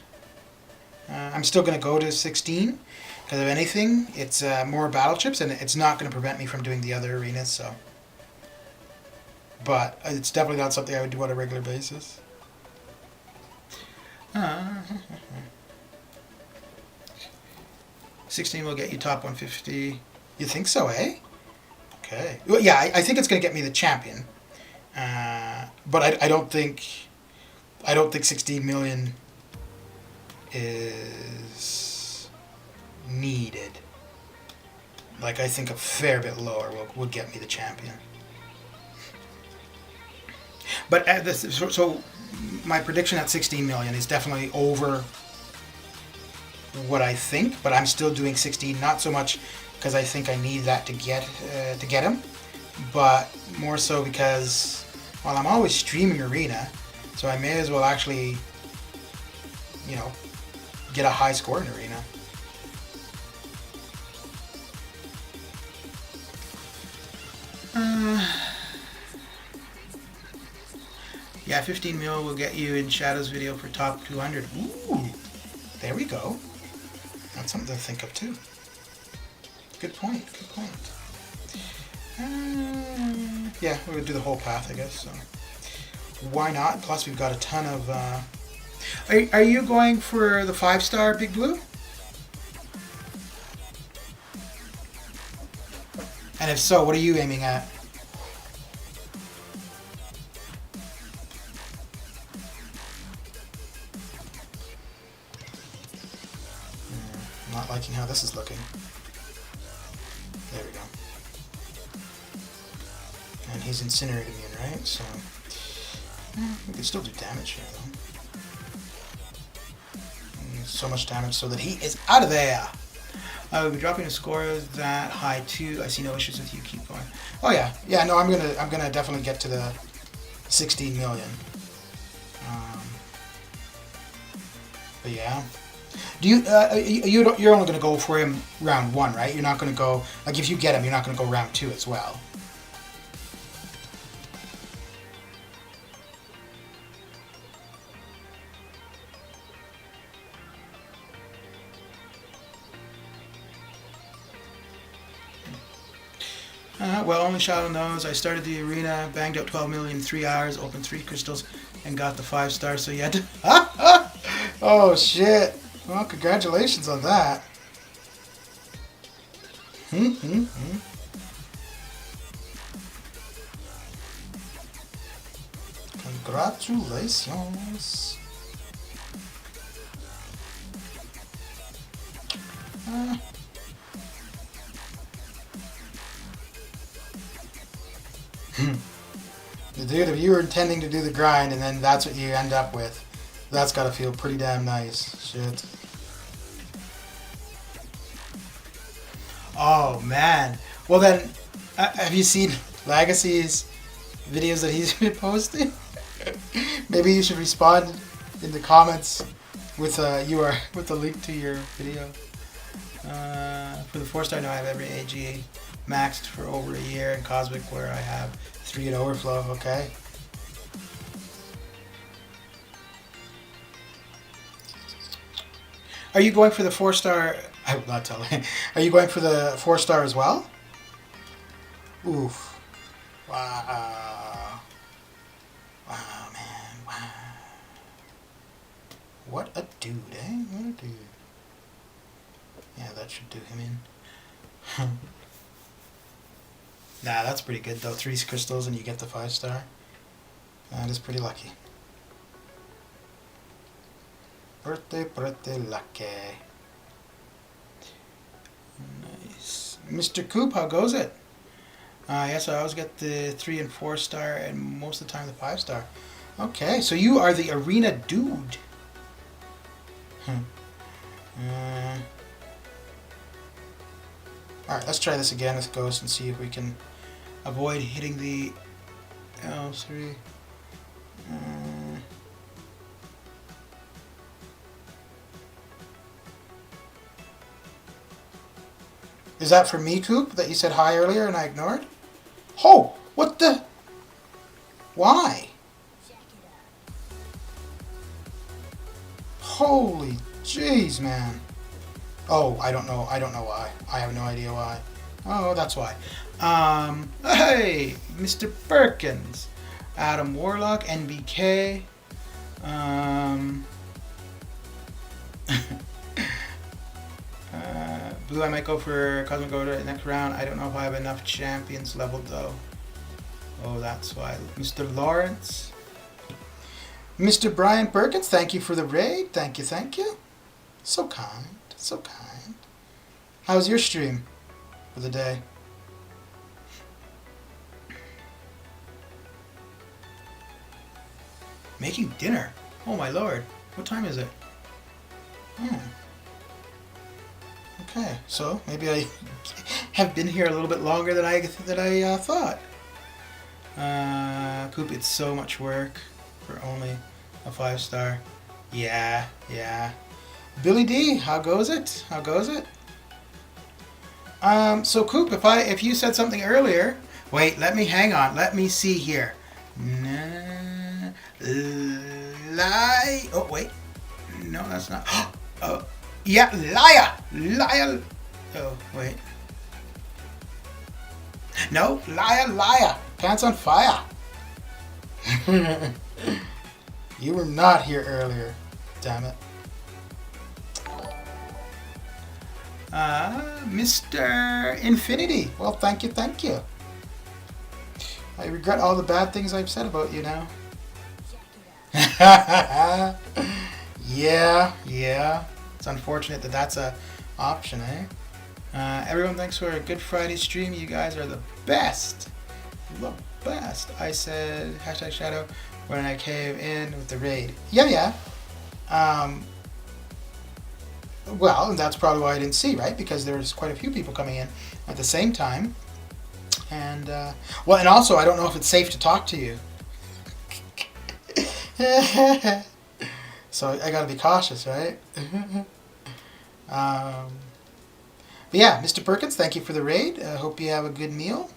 I'm still going to go to 16 because if anything, it's more battle chips, and it's not going to prevent me from doing the other arenas. So, but it's definitely not something I would do on a regular basis. 16 will get you top 150. You think so, eh? Okay. Well, yeah, I think it's going to get me the champion. But I don't think 16 million is needed. Like, I think a fair bit lower would get me the champion. But so my prediction at 16 million is definitely over what I think, but I'm still doing 16, not so much because I think I need that to get him, but more so because, well, I'm always streaming Arena, so I may as well actually, you know, get a high score in Arena. Yeah, 15 mil will get you in Shadow's video for top 200. Ooh, there we go. That's something to think of too. Good point, good point. Yeah, we would do the whole path, I guess, so. Why not? Plus we've got a ton of... Are you going for the 5-star Big Blue? And if so, what are you aiming at? I'm not liking how this is looking. There we go. And he's incinerate immune, right? So we can still do damage here, though. So much damage so that he is out of there. We'll be dropping a score that high too. I see no issues with you. Keep going. Oh yeah, yeah. No, I'm gonna definitely get to the 16 million. But yeah. Do you you're only gonna go for him round 1, right? You're not gonna go, like, if you get him, you're not gonna go round 2 as well. Well, only Shadow knows. I started the arena, banged out 12 million in 3 hours, opened 3 crystals, and got the 5 stars. So you had to... Oh, shit. Well, congratulations on that. Congratulations. Dude, if you were intending to do the grind and then that's what you end up with, that's gotta feel pretty damn nice. Shit. Oh, man. Well then, have you seen Legacy's videos that he's been posting? Maybe you should respond in the comments with with the link to your video. For the 4-star, now I have every AG maxed for over a year, in Cosmic where I have 3 at overflow. Okay. Are you going for the 4-star? I will not tell. Are you going for the 4-star as well? Oof. Wow. Wow, man. Wow. What a dude, eh? What a dude. Yeah, that should do him in. Nah, that's pretty good though. 3 crystals and you get the 5-star. That is pretty lucky. Pretty lucky. Nice. Mr. Coop, how goes it? Yes, I always get the 3 and 4-star and most of the time the 5-star. Okay, so you are the arena dude. Alright, let's try this again with Ghost and see if we can avoid hitting the L3. Is that for me, Coop, that you said hi earlier and I ignored? Oh, what the? Why? Holy jeez, man. Oh, I don't know why. I have no idea why. Oh, that's why. Hey, Mr. Perkins. Adam Warlock, NBK. Blue, I might go for Cosmic Order next round. I don't know if I have enough champions leveled though. Oh, that's why. Mr. Lawrence. Mr. Brian Perkins, thank you for the raid. Thank you, thank you. So kind, so kind. How was your stream for the day? Making dinner? Oh my lord. What time is it? Oh. Okay, so maybe I have been here a little bit longer than I thought. Coop, it's so much work for only a 5-star. Yeah. Billy D, how goes it? So Coop, if you said something earlier, wait, hang on, let me see here. Oh wait, no, that's not. Oh, yeah, liar. Oh wait, no, liar. Pants on fire. You were not here earlier. Damn it. Mr. Infinity. Well, thank you. I regret all the bad things I've said about you now. Yeah. It's unfortunate that that's a option, eh? Everyone, thanks for a good Friday stream. You guys are the best. I said #shadow when I came in with the raid. Yeah. Well, and that's probably why I didn't see, right? Because there's quite a few people coming in at the same time. And, well, and also, I don't know if it's safe to talk to you. So I gotta be cautious, right? But yeah, Mr. Perkins, thank you for the raid. I hope you have a good meal.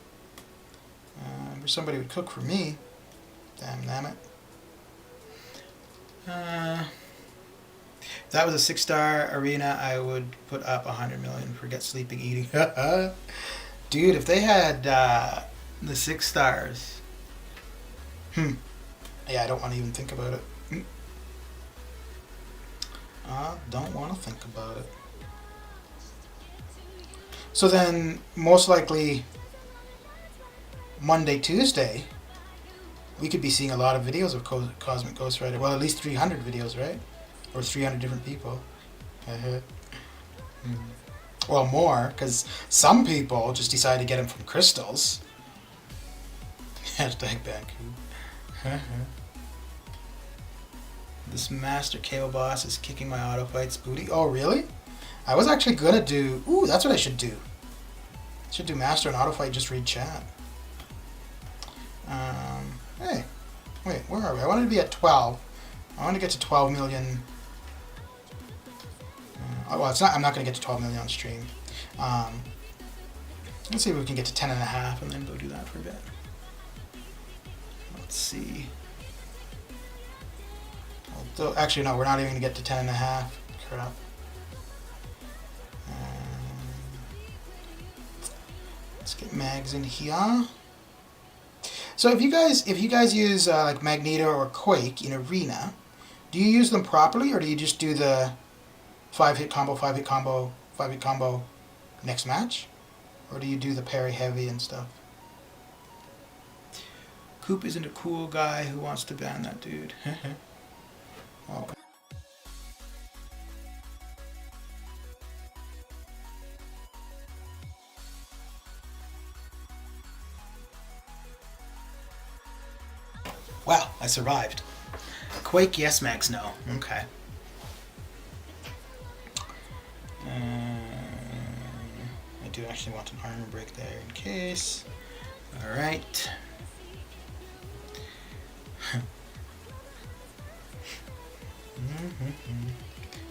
Wish somebody would cook for me. Damn it. If that was a 6-star arena, I would put up 100 million. Forget sleeping, eating. Dude, if they had the 6 stars. Yeah, I don't want to even think about it. I don't want to think about it. So then, most likely, Monday, Tuesday, we could be seeing a lot of videos of Cosmic Ghost Rider. Well, at least 300 videos, right? Or 300 different people. Well, more, because some people just decide to get them from crystals. #Banku. This Master KO boss is kicking my auto fights booty. Oh, really? I was actually gonna do... Ooh, that's what I should do. I should do Master and auto fight, just read chat. Hey. Wait, where are we? I wanted to be at 12. I want to get to 12 million... well, it's not. I'm not going to get to 12 million on stream. Let's see if we can get to 10.5 and then go do that for a bit. Let's see. Although, actually, no, we're not even going to get to 10.5. Crap. Let's get mags in here. So if you guys use like Magneto or Quake in Arena, do you use them properly, or do you just do the 5-hit combo, 5-hit combo, 5-hit combo next match? Or do you do the parry heavy and stuff? Coop isn't a cool guy who wants to ban that dude. Oh. Wow, I survived. Quake, yes, Max, no. Okay. I do actually want an armor break there in case. Alright.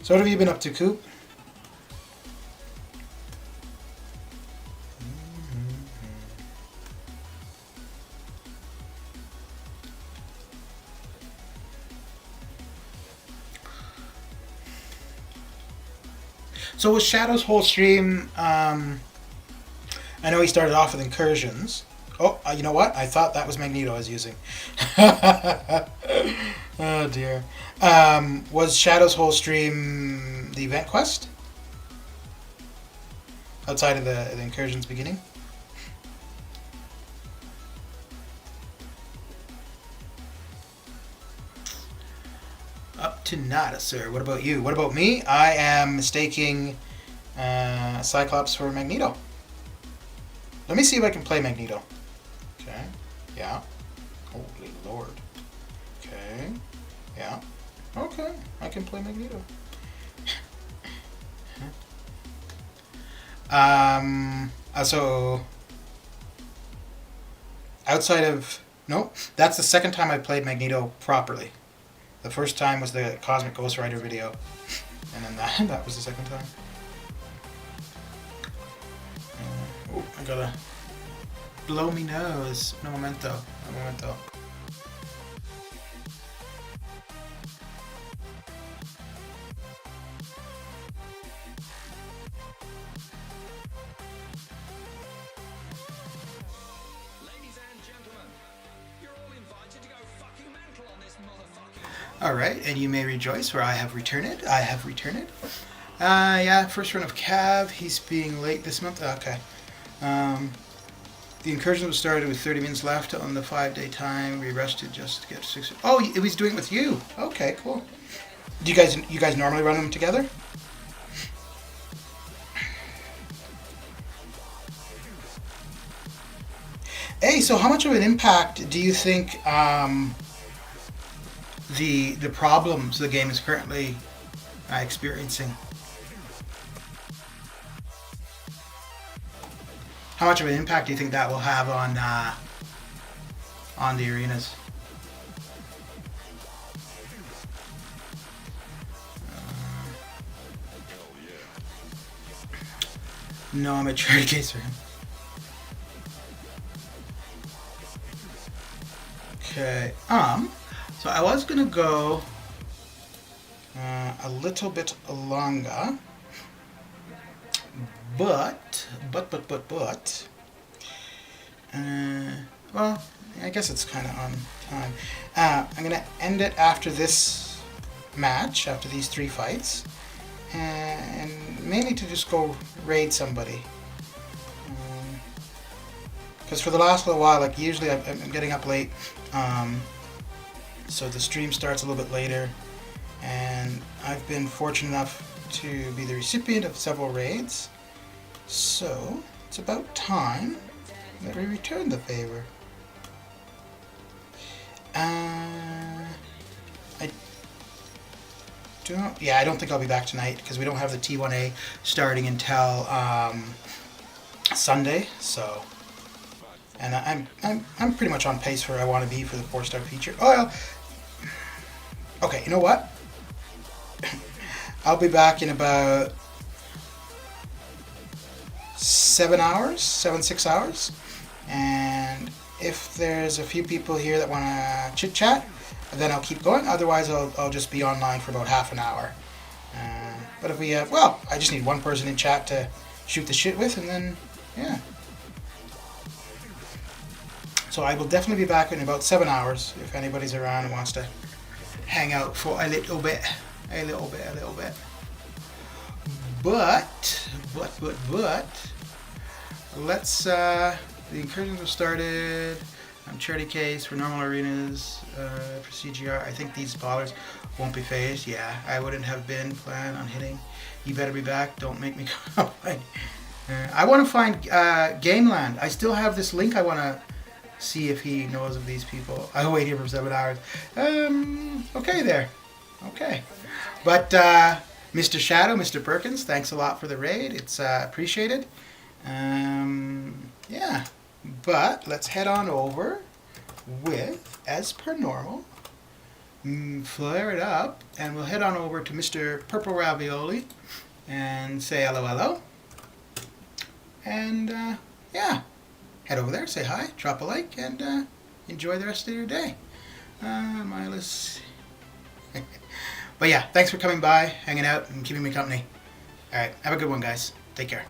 So what have you been up to, Coop? So with Shadow's whole stream, I know he started off with incursions. Oh, you know what? I thought that was Magneto I was using. Oh dear. Was Shadow's whole stream the event quest? Outside of the incursions beginning? Up to nada, sir. What about you? What about me? I am mistaking Cyclops for Magneto. Let me see if I can play Magneto. Okay. Yeah. Holy Lord. Okay. Yeah. Okay. I can play Magneto. So outside of no, that's the second time I played Magneto properly. The first time was the Cosmic Ghost Rider video, and then that was the second time. Oh, I gotta blow me nose. No momento. No momento. Alright, and you may rejoice, for I have returned. I have returned. Yeah, first run of Cav. He's being late this month. Okay. The incursion was started with 30 minutes left on the 5-day time. We rested just to get 6. Oh, he was doing it with you. Okay, cool. Do you guys normally run them together? Hey, so how much of an impact do you think the problems the game is currently experiencing? How much of an impact do you think that will have on the arenas? No, I'm a charity case for him. Okay. So I was gonna go a little bit longer, but well, I guess it's kind of on time. I'm gonna end it after this match, after these 3 fights, and mainly to just go raid somebody. Because for the last little while, like usually I'm getting up late, so the stream starts a little bit later, and I've been fortunate enough to be the recipient of several raids, so it's about time that we return the favor. I don't think I'll be back tonight because we don't have the T1A starting until Sunday, so. And I'm pretty much on pace for where I want to be for the 4-star feature. Oh, well. Okay, you know what? I'll be back in about 6 hours. And if there's a few people here that want to chit chat, then I'll keep going. Otherwise, I'll just be online for about half an hour. But if we, I just need one person in chat to shoot the shit with, and then, yeah. So I will definitely be back in about 7 hours if anybody's around and wants to hang out for a little bit. But let's, the incursions have started. I'm charity case for normal arenas, for CGR. I think these ballers won't be phased. Yeah, I wouldn't have been planning on hitting. You better be back. Don't make me complain. I want to find Gameland. I still have this link I want to see if he knows of these people. I'll wait here for 7 hours. Okay there. Okay. But Mr. Shadow, Mr. Perkins, thanks a lot for the raid. It's appreciated. Yeah. But let's head on over with, as per normal, flare it up, and we'll head on over to Mr. Purple Ravioli and say hello, hello. And yeah. Head over there, say hi, drop a like, and enjoy the rest of your day. Mindless. But yeah, thanks for coming by, hanging out, and keeping me company. Alright, have a good one, guys. Take care.